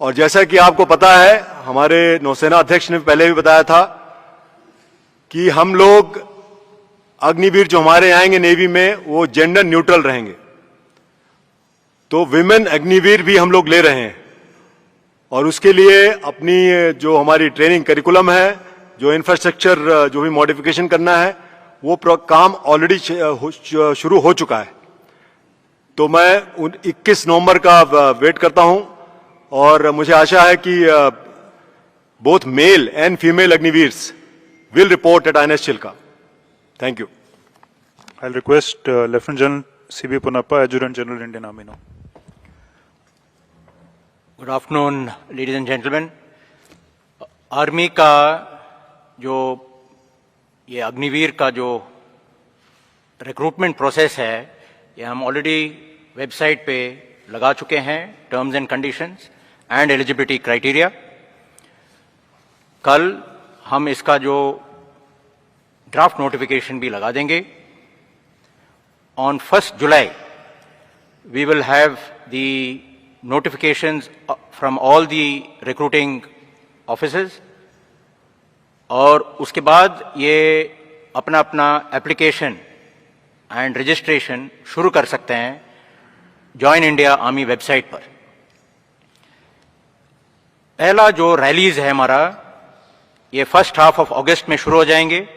और जैसा कि आपको पता है, हमारे नौसेना अध्यक्ष ने पहले भी बताया था कि हम लोग अग्निवीर जो हमारे आएंगे नेवी में वो जेंडर न्यूट्रल रहेंगे। तो विमेन अग्निवीर भी हम लोग ले रहे हैं, और उसके लिए अपनी जो हमारी ट्रेनिंग करिकुलम है, जो इंफ्रास्ट्रक्चर जो भी मॉडिफिकेशन करना है, वो काम ऑलरेडी शुरू हो चुका है। तो मैं 21 नवंबर का वेट करता हूं, और मुझे आशा है कि both male and female Agniveers will report at INS Chilka. Thank you. I'll request Lieutenant General C.B. Punappa, Adjutant General, Indian Army now. Good afternoon ladies and gentleman. Army का जो ये अग्निवीर का जो रिक्रूटमेंट प्रोसेस है, ये हम ऑलरेडी वेबसाइट पे लगा चुके हैं, terms and conditions and eligibility criteria. कल हम इसका जो ड्राफ्ट नोटिफिकेशन भी लगा देंगे। On 1 July we will have the notifications from all the recruiting offices, और उसके बाद ये अपना अपना एप्लीकेशन एंड रजिस्ट्रेशन शुरू कर सकते हैं जॉइन इंडिया आर्मी वेबसाइट पर। पहला जो रैलीज है हमारा, ये फर्स्ट हाफ ऑफ अगस्त में शुरू हो जाएंगे।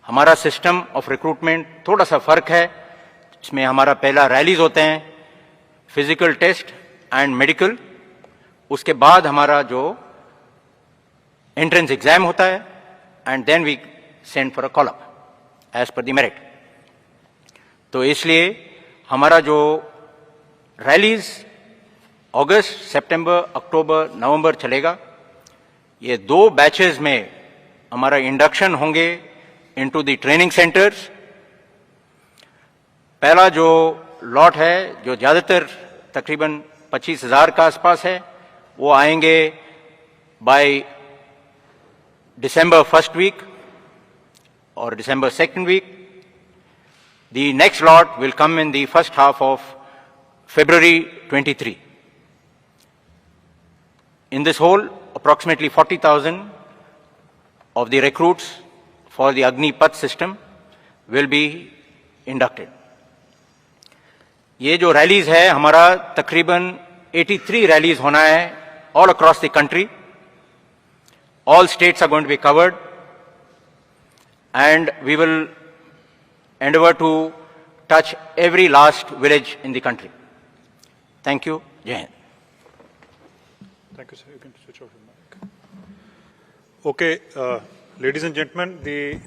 हमारा सिस्टम ऑफ रिक्रूटमेंट थोड़ा सा फर्क है, इसमें हमारा पहला रैलीज होते हैं, फिजिकल टेस्ट एंड मेडिकल, उसके बाद हमारा जो एंट्रेंस एग्जाम होता है, and then we send for a call up as per the merit. तो इसलिए हमारा जो रैलीज अगस्त, सितंबर, अक्टूबर, नवंबर चलेगा। ये 2 बैचेस में हमारा इंडक्शन होंगे इनटू द ट्रेनिंग सेंटर्स। पहला जो लॉट है, जो ज्यादातर तकरीबन 25,000 का आसपास है, वो आएंगे bye December 1st week or December 2nd week. The next lot will come in the first half of February 23. In this whole, approximately 40,000 of the recruits for the Agni Path system will be inducted. ये जो rallies है हमारा तकरीबन 83 rallies होना है all across the country. All states are going to be covered, and we will endeavor to touch every last village in the country. Thank you. Jai Hind. Thank you, sir. You can switch off your mic. Okay, ladies and gentlemen, the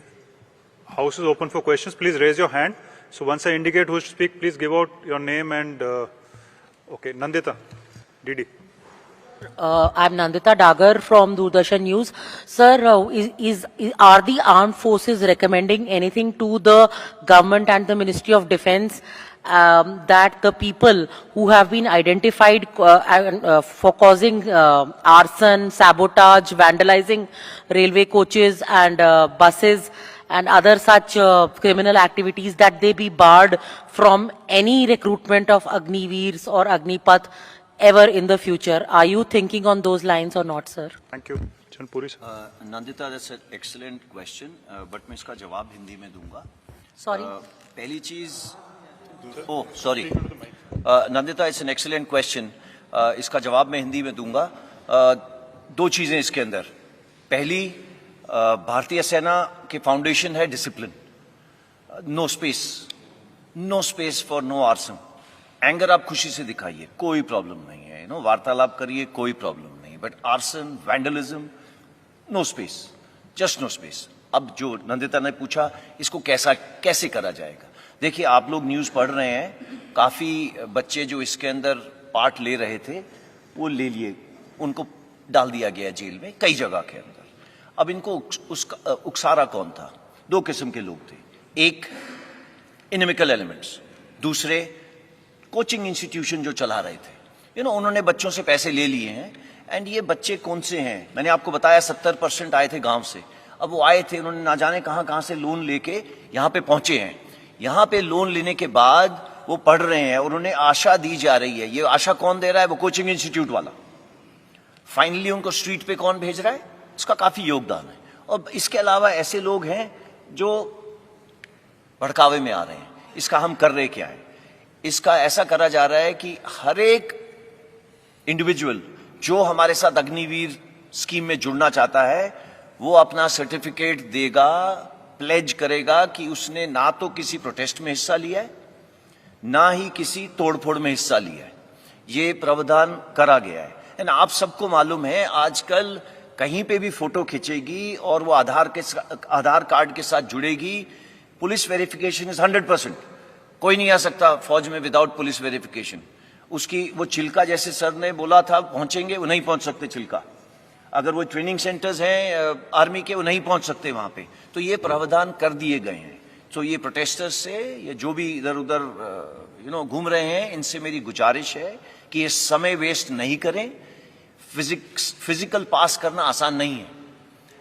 House is open for questions. Please raise your hand. So once I indicate who to speak, please give out your name and, okay, Nandita, DD. I'm Nandita Dagar from Doordarshan News. Sir, are the armed forces recommending anything to the government and the Ministry of Defence that the people who have been identified for causing arson, sabotage, vandalizing railway coaches and buses and other such criminal activities, that they be barred from any recruitment of Agniveers or Agnipath ever in the future? Are you thinking on those lines or not, sir? Thank you. Chanpuri, sir. Nandita, that's an excellent question, but मैं इसका जवाब हिंदी में दूंगा. Sorry. पहली चीज, oh sorry, Nandita, it's an excellent question. इसका जवाब मैं हिंदी में दूंगा. दो चीजें इसके अंदर. पहली, भारतीय सेना के फाउंडेशन है discipline. No space for no arson. Anger आप खुशी से दिखाइए, कोई प्रॉब्लम नहीं है. वार्तालाप करिए, कोई प्रॉब्लम नहीं. But arson, vandalism, no space, just no space. अब जो नंदिता ने पूछा, इसको कैसे करा जाएगा? देखिए, आप लोग न्यूज पढ़ रहे हैं, काफी बच्चे जो इसके अंदर पार्ट ले रहे थे, वो ले लिए, उनको डाल दिया गया जेल में कई जगह के अंदर. अब इनको उकसारा कौन था? दो किस्म के लोग थे. एक, इनमिकल एलिमेंट्स. दूसरे, कोचिंग इंस्टीट्यूशन जो चला रहे थे. उन्होंने बच्चों से पैसे ले लिए हैं. एंड ये बच्चे कौन से हैं? मैंने आपको बताया 70% आए थे गांव से. अब वो आए थे, उन्होंने ना जाने कहां से लोन लेके यहां पे पहुंचे हैं. यहां पे लोन लेने के बाद वो पढ़ रहे हैं, उन्होंने आशा दी जा रही है. ये आशा कौन दे रहा है? वो कोचिंग इंस्टीट्यूट वाला. फाइनली उनको स्ट्रीट पे कौन भेज रहा है? इसका काफी योगदान है. और इसके अलावा ऐसे लोग हैं जो भड़कावे में आ रहे हैं. इसका हम कर रहे क्या है? इसका ऐसा करा जा रहा है कि हर एक इंडिविजुअल जो हमारे साथ अग्निवीर स्कीम में जुड़ना चाहता है, वो अपना सर्टिफिकेट देगा, प्लेज करेगा कि उसने ना तो किसी प्रोटेस्ट में हिस्सा लिया है, ना ही किसी तोड़फोड़ में हिस्सा लिया है. ये प्रावधान करा गया है. एंड आप सबको मालूम है, आजकल कहीं पे भी फोटो खींचेगी और वो आधार कार्ड के साथ जुड़ेगी. Police verification is 100%. कोई नहीं आ सकता फौज में विदाउट पुलिस वेरिफिकेशन. उसकी वो चिल्का, जैसे सर ने बोला था पहुंचेंगे, वो नहीं पहुंच सकते चिल्का. अगर वो ट्रेनिंग सेंटर्स हैं आर्मी के, वो नहीं पहुंच सकते वहां पे. तो ये प्रावधान कर दिए गए हैं. तो ये प्रोटेस्टर्स से, ये जो भी इधर उधर घूम रहे हैं, इनसे मेरी गुजारिश है कि ये समय वेस्ट नहीं करें. फिजिकल पास करना आसान नहीं है.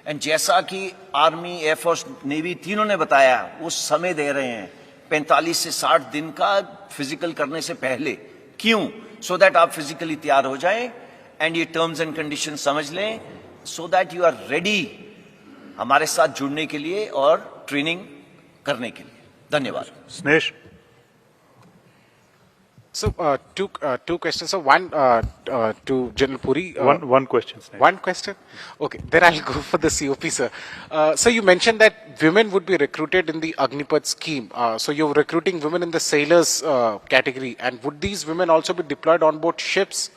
एंड जैसा कि आर्मी, एयरफोर्स, नेवी तीनों ने बताया, वो समय दे रहे हैं 45 से 60 दिन का फिजिकल करने से पहले. क्यों? सो दैट आप फिजिकली तैयार हो जाएं एंड ये टर्म्स एंड कंडीशन समझ लें, so that you are ready हमारे साथ जुड़ने के लिए और ट्रेनिंग करने के लिए. धन्यवाद. Snesh. So, two questions. So, one to General Puri. One question, Snesh. One question? Okay, then I'll go for the COP, sir. So, you mentioned that women would be recruited in the Agnipath scheme. So, you're recruiting women in the sailors category. And would these women also be deployed on board ships?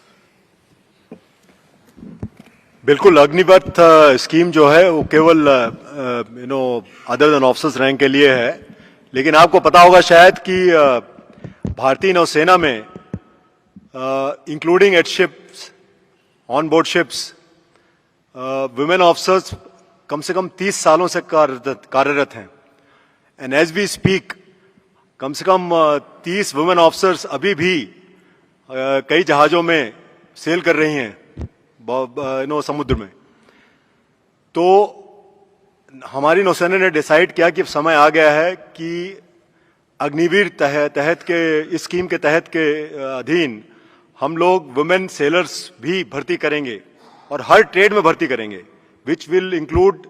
बिल्कुल. Agnipath scheme जो है वो केवल other than officers rank के लिए है. लेकिन आपको पता होगा शायद कि भारतीय नौसेना में including at ships, on board ships, women officers कम से कम 30 सालों से कार्यरत हैं. एंड एज वी स्पीक, कम से कम 30 वुमेन ऑफिसर्स अभी भी कई जहाजों में सेल कर रही हैं समुद्र में. तो हमारी नौसेना ने डिसाइड किया कि अब समय आ गया है कि अग्निवीर तहत के इस स्कीम के तहत के अधीन हम लोग वुमेन सेलर्स भी भर्ती करेंगे और हर ट्रेड में भर्ती करेंगे, which will include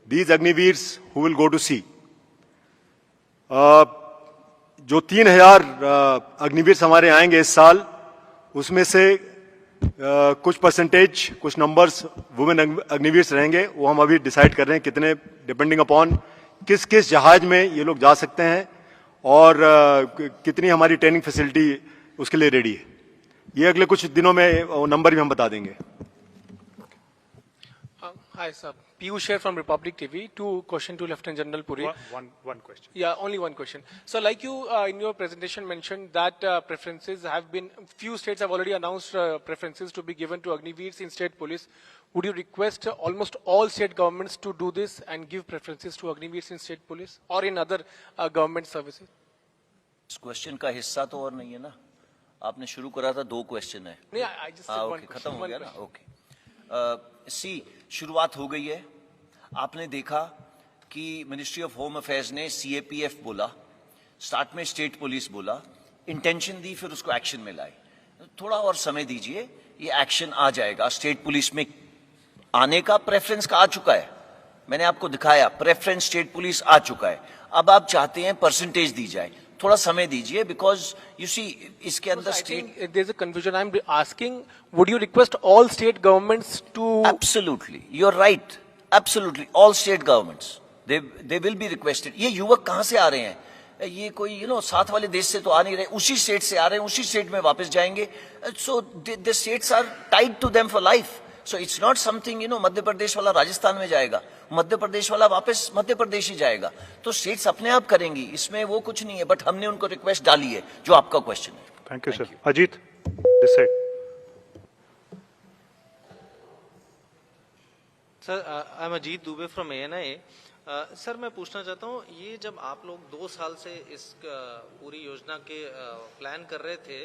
these Agniveers who will go to sea. जो 3000 अग्निवीर हमारे आएंगे इस साल, उसमें से कुछ परसेंटेज, कुछ नंबर्स वुमेन अग्निवीर्स रहेंगे. वो हम अभी डिसाइड कर रहे हैं कितने, डिपेंडिंग अपॉन किस किस जहाज में ये लोग जा सकते हैं और कितनी हमारी ट्रेनिंग फैसिलिटी उसके लिए रेडी है. ये अगले कुछ दिनों में वो नंबर भी हम बता देंगे। Hi, sir. Piyush here from Republic TV. Two question to Lieutenant General Puri. One question. Yeah, only one question. So, like you in your presentation mentioned that preferences have been, few states have already announced preferences to be given to Agniveers in state police. Would you request almost all state governments to do this and give preferences to Agniveers in state police or in other government services? इस question का हिस्सा तो और नहीं है ना, आपने शुरू करा था, 2 क्वेश्चन है। No, I just said one okay, question. खत्म हो One गया ना, question. ओके। शुरुआत हो गई है। आपने देखा कि मिनिस्ट्री ऑफ होम अफेयर्स ने CAPF बोला, स्टार्ट में स्टेट पुलिस बोला, इंटेंशन दी, फिर उसको एक्शन में लाए। थोड़ा और समय दीजिए, ये एक्शन आ जाएगा। स्टेट पुलिस में आने का प्रेफरेंस का आ चुका है, मैंने आपको दिखाया, प्रेफरेंस स्टेट पुलिस आ चुका है। अब आप चाहते हैं परसेंटेज दी जाए, थोड़ा समय दीजिए, बिकॉज यू सी इसके अंदर I state think there's a confusion. I'm asking, would you request all state governments to? Absolutely, you're right. Absolutely, all state governments they will be requested. ये युवक कहाँ से आ रहे हैं? ये कोई साथ वाले देश से तो आ नहीं रहे, उसी स्टेट से आ रहे हैं, उसी स्टेट में वापस जाएंगे। So the states are tied to them for life. So it's not something Madhya Pradesh वाला राजस्थान में जाएगा, मध्य प्रदेश वाला वापस मध्य प्रदेश ही जाएगा। तो स्टेट्स अपने आप करेंगी, इसमें वो कुछ नहीं है। बट हमने उनको रिक्वेस्ट डाली है, जो आपका क्वेश्चन है। Thank you, sir. Ajit, this side. Sir, I am Ajit Dubey from ANI। Sir, मैं पूछना चाहता हूँ, ये जब आप लोग 2 साल से इस पूरी योजना के प्लान कर रहे थे,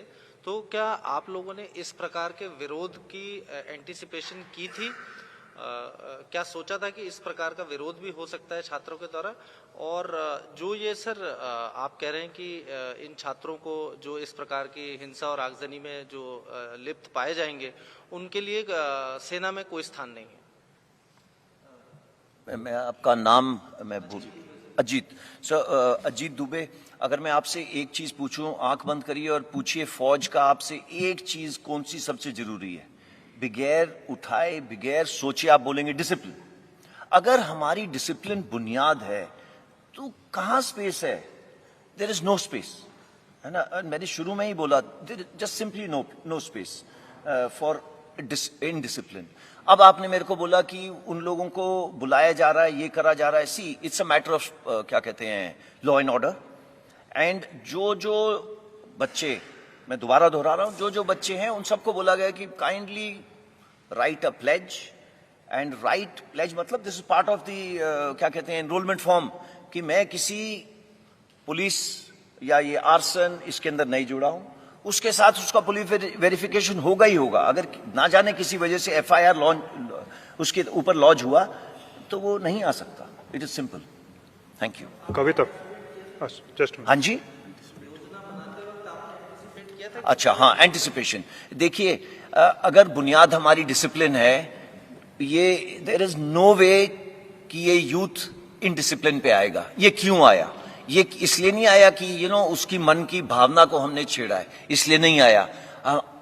तो क्या आप लोगों ने इस प्रकार के विरोध की एंटिसिपेशन की थी? क्या सोचा था कि इस प्रकार का विरोध भी हो सकता है छात्रों के द्वारा? और जो ये सर आप कह रहे हैं कि इन छात्रों को जो इस प्रकार की हिंसा और आगजनी में जो लिप्त पाए जाएंगे, उनके लिए सेना में कोई स्थान नहीं है। मैं आपका नाम मैं भूल, अजीत सर, अजीत दुबे। अगर मैं आपसे एक चीज पूछूं, आंख बंद करिए और पूछिए, फौज का आपसे एक चीज कौन सी सबसे जरूरी है? बगैर उठाए, बगैर सोचे आप बोलेंगे डिसिप्लिन। अगर हमारी डिसिप्लिन बुनियाद है तो कहां स्पेस है? देयर इज नो स्पेस, है ना। मैंने शुरू में ही बोला, just simply no space for indiscipline. अब आपने मेरे को बोला कि उन लोगों को बुलाया जा रहा है, ये करा जा रहा है। See it's a matter of क्या कहते हैं, लॉ एंड ऑर्डर। एंड जो बच्चे, मैं दोबारा दोहरा रहा हूं, जो बच्चे हैं उन सबको बोला गया कि kindly write a pledge. And write pledge मतलब this is part of the क्या कहते हैं, एनरोलमेंट फॉर्म, कि मैं किसी पुलिस या ये आर्सन इसके अंदर नहीं जुड़ा हूं। उसके साथ उसका पुलिस वेरिफिकेशन होगा ही होगा। अगर ना जाने किसी वजह से FIR लॉन्च उसके ऊपर लॉन्च हुआ तो वो नहीं आ सकता। It is simple. Thank you. Kavita, just हाँ जी, अच्छा, हाँ, एंटिसिपेशन। देखिए, अगर बुनियाद हमारी डिसिप्लिन है, ये देयर इज नो वे कि ये यूथ इनडिसिप्लिन पे आएगा। ये क्यों आया? ये इसलिए नहीं आया कि उसकी मन की भावना को हमने छेड़ा है, इसलिए नहीं आया।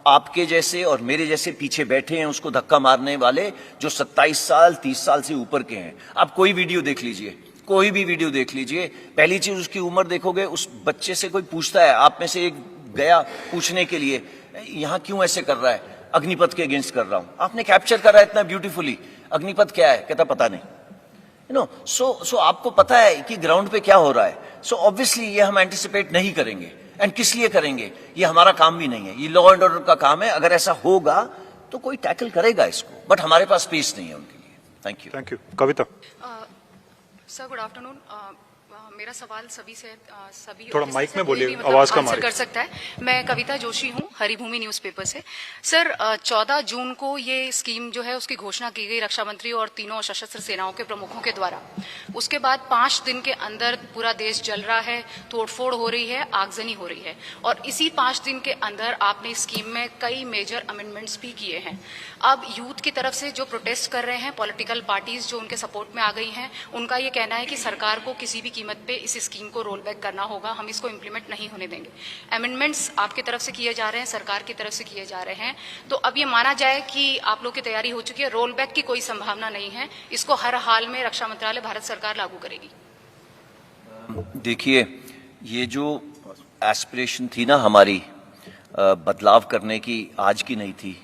आपके जैसे और मेरे जैसे पीछे बैठे हैं उसको धक्का मारने वाले, जो 27 साल 30 साल से ऊपर के हैं। आप कोई वीडियो देख लीजिए, कोई भी वीडियो देख लीजिए, पहली चीज उसकी उम्र देखोगे। उस बच्चे से कोई पूछता है, आप में से एक गया पूछने के लिए, यहां क्यों ऐसे कर रहा है? अग्निपथ के अगेंस्ट कर रहा हूं। आपने कैप्चर करा इतना ब्यूटीफुली, अग्निपथ क्या है? कहता पता नहीं। सो आपको पता है कि ग्राउंड पे क्या हो रहा है। सो ऑब्वियसली ये हम एंटिसिपेट नहीं करेंगे। एंड किस लिए करेंगे? ये हमारा काम भी नहीं है, ये लॉ एंड ऑर्डर का काम है। अगर ऐसा होगा तो कोई टैकल करेगा इसको, बट हमारे पास स्पेस नहीं है उनके लिए। Thank you. Thank you. Kavita. Sir, good afternoon. मेरा सवाल सभी से सभी थोड़ा ऑफिसर माइक से में कोई बोलिए, भी मतलब आवाज कम आ आंसर रही है। कर सकता है। मैं कविता जोशी हूँ, हरिभूमि न्यूज़पेपर से। सर, 14 जून को ये स्कीम जो है उसकी घोषणा की गई रक्षा मंत्री और तीनों सशस्त्र सेनाओं के प्रमुखों के द्वारा। उसके बाद 5 दिन के अंदर पूरा देश जल रहा है, तोड़फोड़ हो रही है, आगजनी हो रही है, और इसी 5 दिन के अंदर आपने स्कीम में कई मेजर अमेंडमेंट्स भी किए हैं। अब यूथ की तरफ से जो प्रोटेस्ट कर रहे हैं, पॉलिटिकल पार्टीज जो उनके सपोर्ट में आ गई हैं, उनका ये कहना है कि सरकार को किसी भी कीमत पे इस स्कीम को रोल बैक करना होगा, हम इसको इम्प्लीमेंट नहीं होने देंगे। अमेंडमेंट्स आपकी तरफ से किए जा रहे हैं, सरकार की तरफ से किए जा रहे हैं, तो अब ये माना जाए कि आप लोग की तैयारी हो चुकी है, रोल बैक की कोई संभावना नहीं है, इसको हर हाल में रक्षा मंत्रालय भारत सरकार लागू करेगी। देखिए, ये जो एस्पिरेशन थी ना हमारी, बदलाव करने की आज की नहीं थी।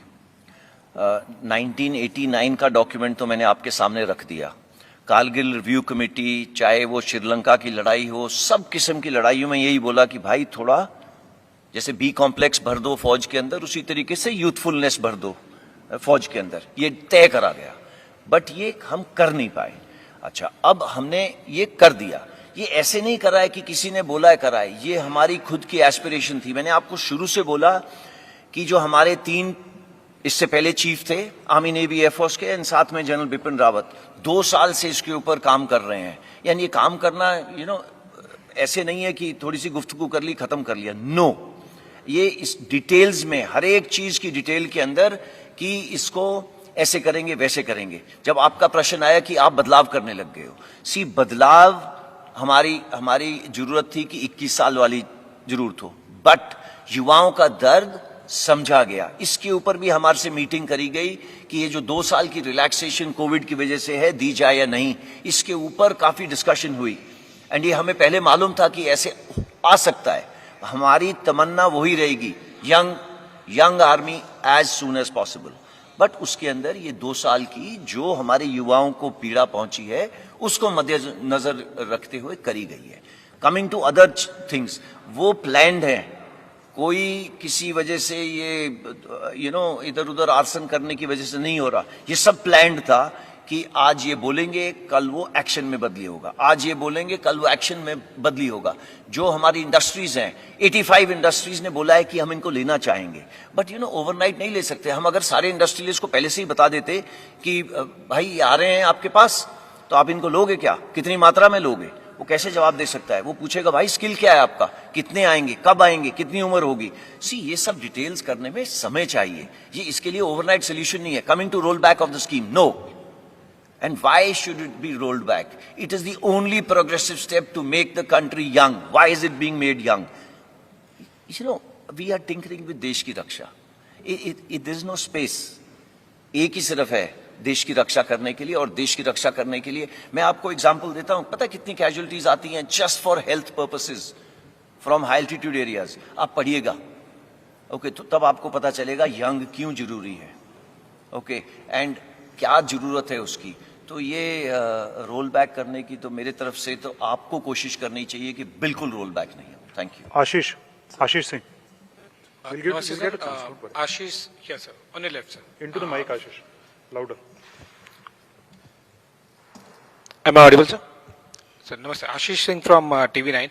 1989 का डॉक्यूमेंट तो मैंने आपके सामने रख दिया। कारगिल रिव्यू कमेटी, चाहे वो श्रीलंका की लड़ाई हो, सब किस्म की लड़ाइयों में यही बोला कि भाई थोड़ा जैसे बी कॉम्प्लेक्स भर दो फौज के अंदर, उसी तरीके से यूथफुलनेस भर दो फौज के अंदर। ये तय करा गया, बट ये हम कर नहीं पाए। अच्छा, अब हमने ये कर दिया। ये ऐसे नहीं करा है कि किसी ने बोला है करा है, ये हमारी खुद की एस्पिरेशन थी। मैंने आपको शुरू से बोला कि जो हमारे 3 इससे पहले चीफ थे आर्मी नेवी एयरफोर्स के, एंड साथ में जनरल बिपिन रावत, 2 साल से इसके ऊपर काम कर रहे हैं। यानी ये काम करना ऐसे नहीं है कि थोड़ी सी गुफ्तगू कर ली खत्म कर लिया। नो, ये इस डिटेल्स में, हर एक चीज की डिटेल के अंदर कि इसको ऐसे करेंगे वैसे करेंगे। जब आपका प्रश्न आया कि आप बदलाव करने लग गए हो, बदलाव हमारी जरूरत थी कि 21 साल वाली जरूरत हो, बट युवाओं का दर्द समझा गया। इसके ऊपर भी हमारे से मीटिंग करी गई कि ये जो 2 साल की रिलैक्सेशन कोविड की वजह से है, दी जाए या नहीं। इसके ऊपर काफी डिस्कशन हुई, एंड ये हमें पहले मालूम था कि ऐसे आ सकता है। हमारी तमन्ना वही रहेगी, young army as soon as possible. But उसके अंदर ये 2 साल की जो हमारे युवाओं को पीड़ा पहुंची है, उसको मद्देनजर रखते हुए करी गई है। कमिंग टू अदर थिंग्स, वो प्लान्ड है। कोई किसी वजह से ये इधर उधर आर्सन करने की वजह से नहीं हो रहा। ये सब प्लान्ड था कि आज ये बोलेंगे कल वो एक्शन में बदली होगा, आज ये बोलेंगे कल वो एक्शन में बदली होगा। जो हमारी इंडस्ट्रीज हैं, 85 इंडस्ट्रीज ने बोला है कि हम इनको लेना चाहेंगे, बट ओवरनाइट नहीं ले सकते। हम अगर सारे इंडस्ट्रियलिस्ट को पहले से ही बता देते कि भाई ये आ रहे हैं आपके पास, तो आप इनको लोगे क्या, कितनी मात्रा में लोगे, वो कैसे जवाब दे सकता है? वो पूछेगा भाई स्किल क्या है आपका, कितने आएंगे, कब आएंगे, कितनी उम्र होगी। ये सब डिटेल्स करने में समय चाहिए। ये इसके लिए ओवरनाइट सोल्यूशन नहीं है। Coming to roll back of the scheme, no. And why should it be rolled back? It is the only progressive step to make the country young. Why is it being made young? We are tinkering with देश की रक्षा. There is no space. एक ही सिर्फ है देश की रक्षा करने के लिए, और देश की रक्षा करने के लिए मैं आपको एग्जांपल देता हूं। पता है कितनी कैजुअलिटीज आती हैं just for health purposes from high altitude areas? आप पढ़िएगा, ओके, तो तब आपको पता चलेगा यंग क्यों जरूरी है, ओके, एंड क्या जरूरत है उसकी। तो ये रोल बैक करने की तो मेरे तरफ से तो आपको कोशिश करनी चाहिए कि बिल्कुल रोल बैक नहीं हो। Thank you. Ashish Singh, Ashish, yes sir, on your left sir. into the mic, Ashish, louder. Am I audible sir? Sir, namaste. Ashish Singh from TV9.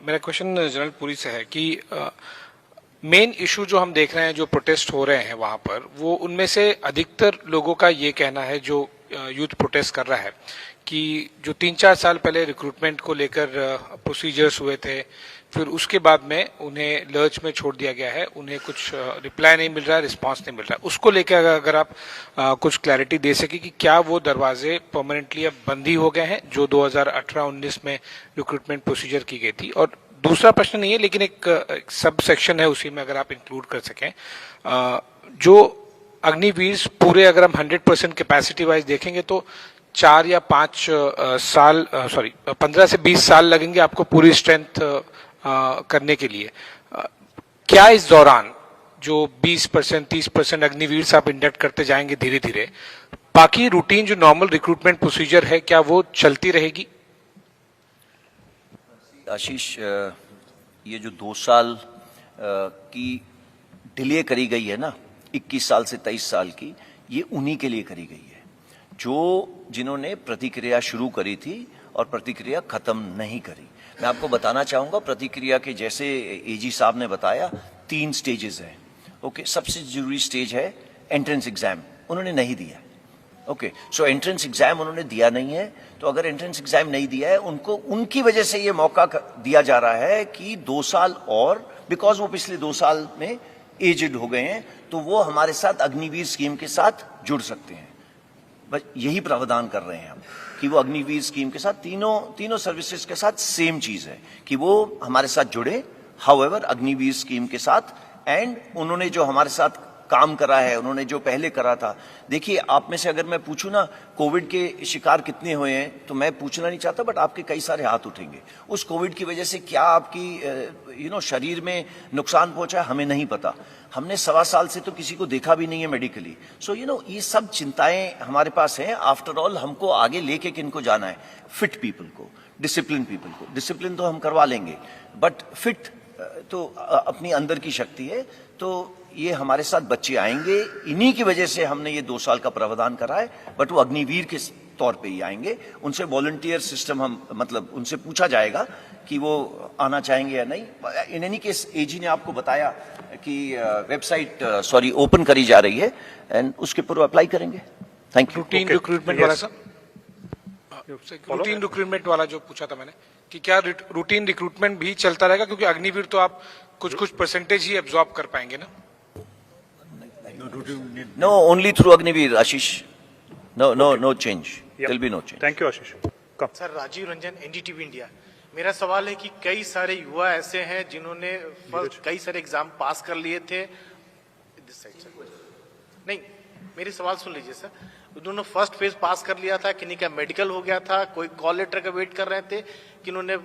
मेरा क्वेश्चन जनरल पुरी से है कि मेन इशू जो हम देख रहे हैं, जो प्रोटेस्ट हो रहे हैं वहां पर, वो उनमें से अधिकतर लोगों का ये कहना है, जो यूथ प्रोटेस्ट कर रहा है, कि जो 3-4 साल पहले रिक्रूटमेंट को लेकर प्रोसीजर्स हुए थे, फिर उसके बाद में उन्हें लर्च में छोड़ दिया गया है, उन्हें कुछ रिप्लाई नहीं मिल रहा है, रिस्पांस नहीं मिल रहा है। उसको लेकर अगर आप कुछ क्लैरिटी दे सके कि क्या वो दरवाजे परमानेंटली अब बंद ही हो गए हैं जो 2018-19 में रिक्रूटमेंट प्रोसीजर की गई थी? और दूसरा प्रश्न नहीं है, लेकिन एक सब सेक्शन है उसी में, अगर आप इंक्लूड कर सकें, जो अग्निवीर पूरे अगर हम 100% कैपेसिटी वाइज देखेंगे तो 4 या 5 साल 15 से 20 साल लगेंगे आपको पूरी स्ट्रेंथ करने के लिए। क्या इस दौरान जो 20% 30% अग्निवीर आप इंडक्ट करते जाएंगे धीरे धीरे, बाकी रूटीन जो नॉर्मल रिक्रूटमेंट प्रोसीजर है क्या वो चलती रहेगी? आशीष, ये जो 2 साल की डिले करी गई है ना, 21 साल से 23 साल की, ये उन्हीं के लिए करी गई है जिन्होंने प्रतिक्रिया शुरू करी थी और प्रतिक्रिया खत्म नहीं करी। मैं आपको बताना चाहूंगा, प्रतिक्रिया के जैसे एजी साहब ने बताया 3 स्टेजेस हैं, ओके। सबसे जरूरी स्टेज है एंट्रेंस एग्जाम, उन्होंने नहीं दिया, ओके। सो एंट्रेंस एग्जाम उन्होंने दिया नहीं है, तो अगर एंट्रेंस एग्जाम नहीं दिया है उनको, उनकी वजह से ये मौका दिया जा रहा है कि 2 साल और, बिकॉज वो पिछले 2 साल में एजेड हो गए हैं, तो वो हमारे साथ अग्निवीर स्कीम के साथ जुड़ सकते हैं। बस यही प्रावधान कर रहे हैं हम कि वो अग्निवीर स्कीम के साथ तीनों सर्विसेज के साथ सेम चीज है कि वो हमारे साथ जुड़े, हाउएवर अग्निवीर स्कीम के साथ, एंड उन्होंने जो हमारे साथ काम करा है, उन्होंने जो पहले करा था। देखिए, आप में से अगर मैं पूछूं ना कोविड के शिकार कितने हुए हैं, तो मैं पूछना नहीं चाहता, बट आपके कई सारे हाथ उठेंगे। उस कोविड की वजह से क्या आपकी शरीर में नुकसान पहुंचा है, हमें नहीं पता। हमने 1.25 साल से तो किसी को देखा भी नहीं है मेडिकली। सो ये सब चिंताएं हमारे पास हैं। आफ्टर ऑल हमको आगे लेके किनको जाना है? फिट पीपल को, डिसिप्लिन पीपल को। डिसिप्लिन तो हम करवा लेंगे, बट फिट तो अपनी अंदर की शक्ति है। तो ये हमारे साथ बच्चे आएंगे, इन्हीं की वजह से हमने ये 2 साल का प्रावधान करा है, बट वो अग्निवीर के तौर पे ही आएंगे। उनसे वॉलंटियर सिस्टम उनसे पूछा जाएगा कि वो आना चाहेंगे या नहीं। इन एनी केस एजी ने आपको बताया कि वेबसाइट ओपन करी जा रही है, एंड उसके ऊपर अप्लाई करेंगे। Thank you. रूटीन रिक्रूटमेंट वाला सर, रूटीन रिक्रूटमेंट वाला जो पूछा था मैंने, कि क्या रूटीन रिक्रूटमेंट भी चलता रहेगा? क्योंकि अग्निवीर तो आप कुछ परसेंटेज ही एब्जॉर्ब कर पाएंगे ना। No, only through Agniveer, Ashish. No change, there will be no change. Thank you Ashish. Come. Sir, Rajeev Ranjan, NDTV India. मेरा सवाल है कि कई सारे युवा ऐसे हैं जिन्होंने कई सारे एग्जाम पास कर लिए थे। नहीं, मेरी सवाल सुन लीजिए सर। उन्होंने फर्स्ट फेज पास कर लिया था, किन्हीं का मेडिकल हो गया था, कोई कॉल लेटर का वेट कर रहे थे, किन्होंने,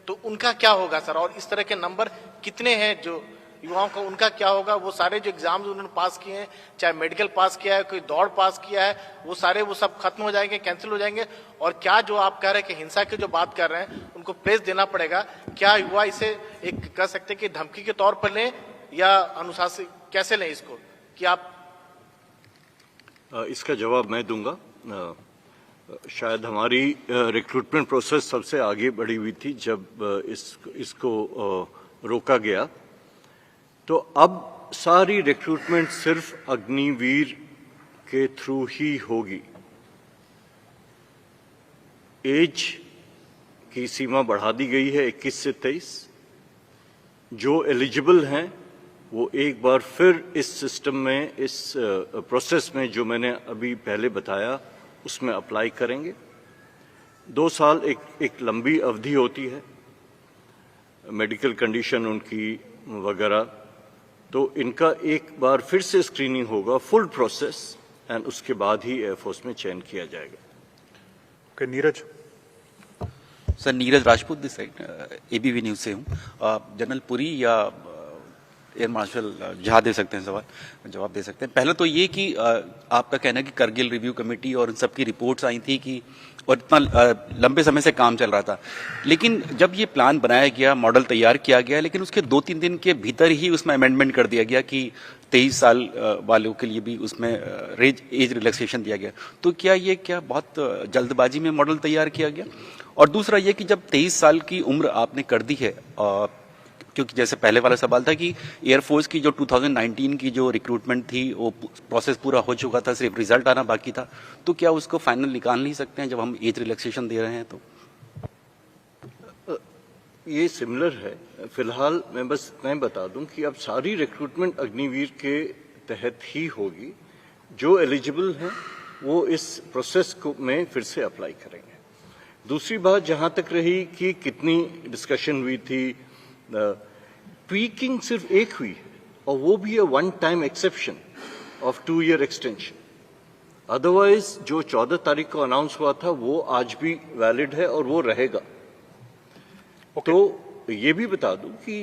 तो उनका क्या होगा सर? और इस तरह के नंबर कितने हैं जो युवाओं का, उनका क्या होगा? वो सारे जो एग्जाम्स उन्होंने पास किए हैं, चाहे मेडिकल पास किया है, कोई दौड़ पास किया है, वो सब खत्म हो जाएंगे, कैंसिल हो जाएंगे? और क्या जो आप कह रहे हैं कि हिंसा की जो बात कर रहे हैं, उनको प्रेस देना पड़ेगा, क्या युवा इसे एक कह सकते हैं कि धमकी के तौर पर लें या अनुशासित कैसे लें इसको, कि आप? इसका जवाब मैं दूंगा। शायद हमारी रिक्रूटमेंट प्रोसेस सबसे आगे बढ़ी हुई थी जब इसको रोका गया। तो अब सारी रिक्रूटमेंट सिर्फ अग्निवीर के थ्रू ही होगी। एज की सीमा बढ़ा दी गई है 21 से 23। जो एलिजिबल हैं वो एक बार फिर इस सिस्टम में, इस प्रोसेस में जो मैंने अभी पहले बताया उसमें अप्लाई करेंगे। 2 साल एक लंबी अवधि होती है, मेडिकल कंडीशन उनकी वगैरह, तो इनका एक बार फिर से स्क्रीनिंग होगा, फुल प्रोसेस, एंड उसके बाद ही एयरफोर्स में चयन किया जाएगा। Okay, Neeraj. Sir, Neeraj Rajput this side, ABP news से हूँ। जनरल पुरी या एयर मार्शल जहाँ दे सकते हैं सवाल, जवाब दे सकते हैं। पहले तो ये कि आपका कहना है कि करगिल रिव्यू कमेटी और इन सब की रिपोर्ट्स आई थी कि, और इतना लंबे समय से काम चल रहा था, लेकिन जब ये प्लान बनाया गया, मॉडल तैयार किया गया, लेकिन उसके 2-3 दिन के भीतर ही उसमें अमेंडमेंट कर दिया गया कि 23 साल वालों के लिए भी उसमें एज रिलैक्सेशन दिया गया। तो क्या बहुत जल्दबाजी में मॉडल तैयार किया गया? और दूसरा ये कि जब 23 साल की उम्र आपने कर दी है, क्योंकि जैसे पहले वाला सवाल था कि एयरफोर्स की जो 2019 की जो रिक्रूटमेंट थी वो प्रोसेस पूरा हो चुका था, सिर्फ रिजल्ट आना बाकी था, तो क्या उसको फाइनल निकाल नहीं सकते हैं जब हम एज रिलैक्सेशन दे रहे हैं? तो ये सिमिलर है। फिलहाल मैं बस इतना बता दूं कि अब सारी रिक्रूटमेंट अग्निवीर के तहत ही होगी। जो एलिजिबल हैं वो इस प्रोसेस को में फिर से अप्लाई करेंगे। दूसरी बात जहां तक रही कि कितनी डिस्कशन हुई थी, ट्वीकिंग सिर्फ एक हुई है, और वो भी है 1 time exception of 2 year extension. Otherwise जो 14 तारीख को अनाउंस हुआ था वो आज भी वैलिड है और वो रहेगा। तो ये भी बता दूं कि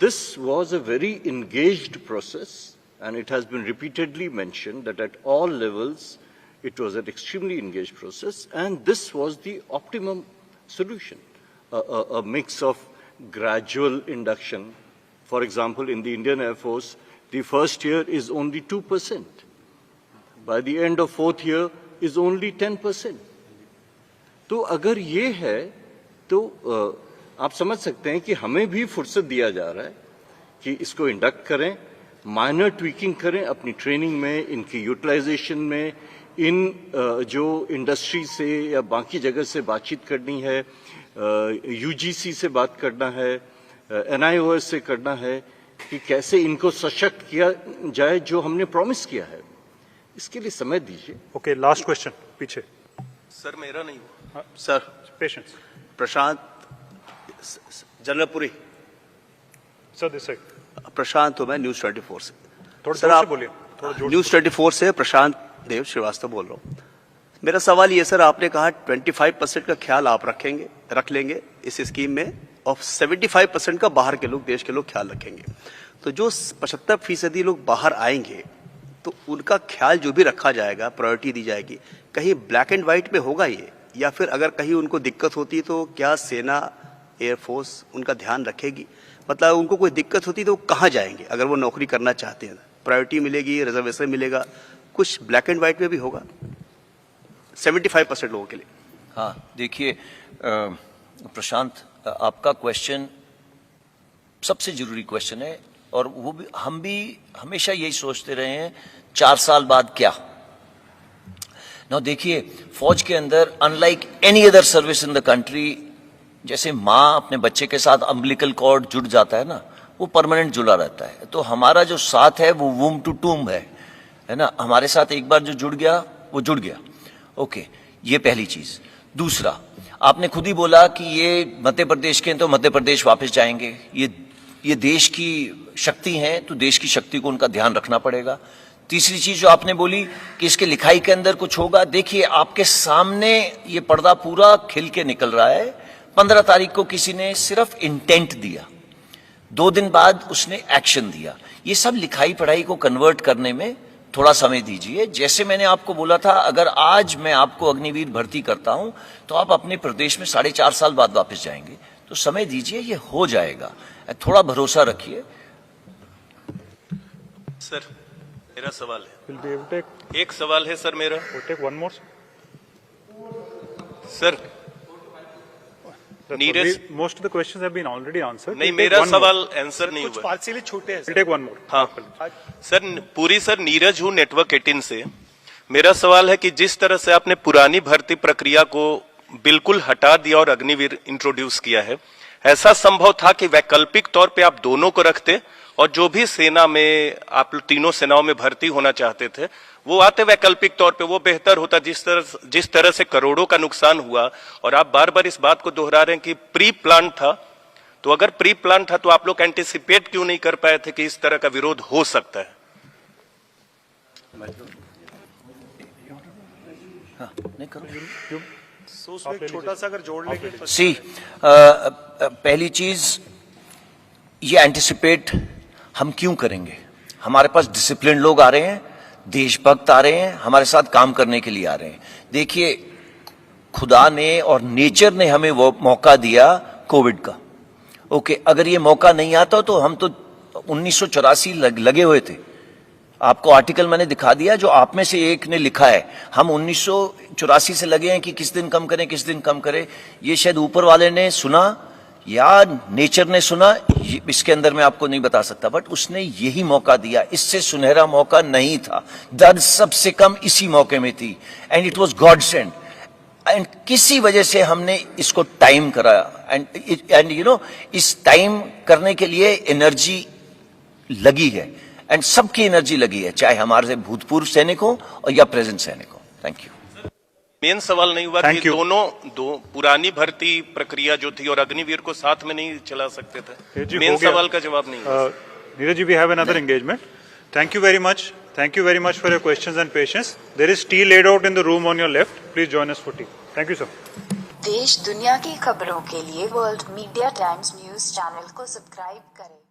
this was a very engaged process and it has been repeatedly mentioned that at all levels it was an extremely engaged process, and this was the optimum solution, a mix of gradual induction. For example, in the Indian Air Force, the first year is only 2%. By the end of 4th year is only 10%. तो अगर ये है तो आप समझ सकते हैं कि हमें भी फुर्सत दिया जा रहा है कि इसको इंडक्ट करें, माइनर ट्वीकिंग करें अपनी ट्रेनिंग में, इनकी यूटिलाइजेशन में, इन जो इंडस्ट्री से या बाकी जगह से बातचीत करनी है, यूजीसी से बात करना है, एनआईओएस से करना है, कि कैसे इनको सशक्त किया जाए जो हमने प्रॉमिस किया है। इसके लिए समय दीजिए। ओके, लास्ट क्वेश्चन पीछे। सर, मेरा नहीं हुआ। Sir, patience. Prashant, general Puri. Sir, this side. Prashant हूं मैं, न्यूज 24 से। थोड़ा सर जोर से आप बोलिए, थोड़ा जोर से। न्यूज 24 से प्रशांत देव श्रीवास्तव बोल रहा हूँ। मेरा सवाल ये सर, आपने कहा 25% का ख्याल आप रख लेंगे इस स्कीम में और 75% का बाहर के लोग, देश के लोग ख्याल रखेंगे। तो जो 75% लोग बाहर आएंगे तो उनका ख्याल जो भी रखा जाएगा, प्रायोरिटी दी जाएगी, कहीं ब्लैक एंड व्हाइट में होगा ये, या फिर अगर कहीं उनको दिक्कत होती है तो क्या सेना, एयरफोर्स उनका ध्यान रखेगी? मतलब उनको कोई दिक्कत होती तो कहाँ जाएंगे अगर वो नौकरी करना चाहते हैं? प्रायोरिटी मिलेगी, रिजर्वेशन मिलेगा, कुछ ब्लैक एंड व्हाइट में भी होगा 75% लोगों के लिए? हाँ, देखिए प्रशांत, आपका क्वेश्चन सबसे जरूरी क्वेश्चन है और वो भी हम भी हमेशा यही सोचते रहे हैं 4 साल बाद क्या। ना देखिए, फौज के अंदर unlike any other service in the country, जैसे माँ अपने बच्चे के साथ अम्बिलिकल कॉर्ड जुड़ जाता है ना, वो परमानेंट जुड़ा रहता है। तो हमारा जो साथ है वो वूम टू टूम है ना, हमारे साथ एक बार जो जुड़ गया वो जुड़ गया। ओके, ये पहली चीज। दूसरा, आपने खुद ही बोला कि ये मध्य प्रदेश के हैं तो मध्य प्रदेश वापस जाएंगे। ये देश की शक्ति है तो देश की शक्ति को उनका ध्यान रखना पड़ेगा। तीसरी चीज जो आपने बोली कि इसके लिखाई के अंदर कुछ होगा, देखिए आपके सामने ये पर्दा पूरा खिल के निकल रहा है। 15 तारीख को किसी ने सिर्फ इंटेंट दिया, 2 दिन बाद उसने एक्शन दिया। ये सब लिखाई पढ़ाई को कन्वर्ट करने में थोड़ा समय दीजिए। जैसे मैंने आपको बोला था, अगर आज मैं आपको अग्निवीर भर्ती करता हूं तो आप अपने प्रदेश में 4.5 साल बाद वापस जाएंगे। तो समय दीजिए, ये हो जाएगा, थोड़ा भरोसा रखिए। सर मेरा सवाल है, एक सवाल है सर मेरा। Sir Neeraj, most of the questions have been already answered. नहीं, मेरा सवाल आंसर नहीं हुआ। पार्शियली छूटे हैं We'll take one more. हाँ सर, नीरज हूँ नेटवर्क 18 से। मेरा सवाल है कि जिस तरह से आपने पुरानी भर्ती प्रक्रिया को बिल्कुल हटा दिया और अग्निवीर इंट्रोड्यूस किया है, ऐसा संभव था कि वैकल्पिक तौर पे आप दोनों को रखते और जो भी सेना में आप तीनों सेनाओं में भर्ती होना चाहते थे वो आते वैकल्पिक तौर पे, वो बेहतर होता। जिस तरह से करोड़ों का नुकसान हुआ और आप बार बार इस बात को दोहरा रहे हैं कि प्री प्लान था, तो अगर प्री प्लान था तो आप लोग एंटिसिपेट क्यों नहीं कर पाए थे कि इस तरह का विरोध हो सकता है? छोटा सा अगर जोड़ लेंगे तो पहली चीज, ये एंटिसिपेट हम क्यों करेंगे? हमारे पास डिसिप्लिन लोग आ रहे हैं, देशभक्त आ रहे हैं, हमारे साथ काम करने के लिए आ रहे हैं। देखिए, खुदा ने और नेचर ने हमें वो मौका दिया कोविड का। ओके, अगर ये मौका नहीं आता तो हम तो 1984 लगे हुए थे। आपको आर्टिकल मैंने दिखा दिया जो आप में से एक ने लिखा है, हम 1984 से लगे हैं कि किस दिन कम करें, किस दिन कम करें। ये शायद ऊपर वाले ने सुना या नेचर ने सुना, इसके अंदर मैं आपको नहीं बता सकता, बट उसने यही मौका दिया। इससे सुनहरा मौका नहीं था, दर्द सबसे कम इसी मौके में थी, and it was God send. And किसी वजह से हमने इसको टाइम कराया, एंड यू नो, इस टाइम करने के लिए एनर्जी लगी है, एंड सबकी एनर्जी लगी है, चाहे हमारे भूतपूर्व सैनिक हो और या प्रेजेंट सैनिक हो। Thank you. मेन सवाल नहीं हुआ कि दो पुरानी भर्ती प्रक्रिया जो थी और अग्निवीर को साथ में नहीं चला सकते थे? मेन सवाल का जवाब नहीं हुआ। Neeraj ji, we have another engagement. Thank you very much. Thank you very much for your questions and patience. There is tea laid out in the room on your left. Please join us for tea. Thank you, sir. देश दुनिया की खबरों के लिए world media times news channel को subscribe करें।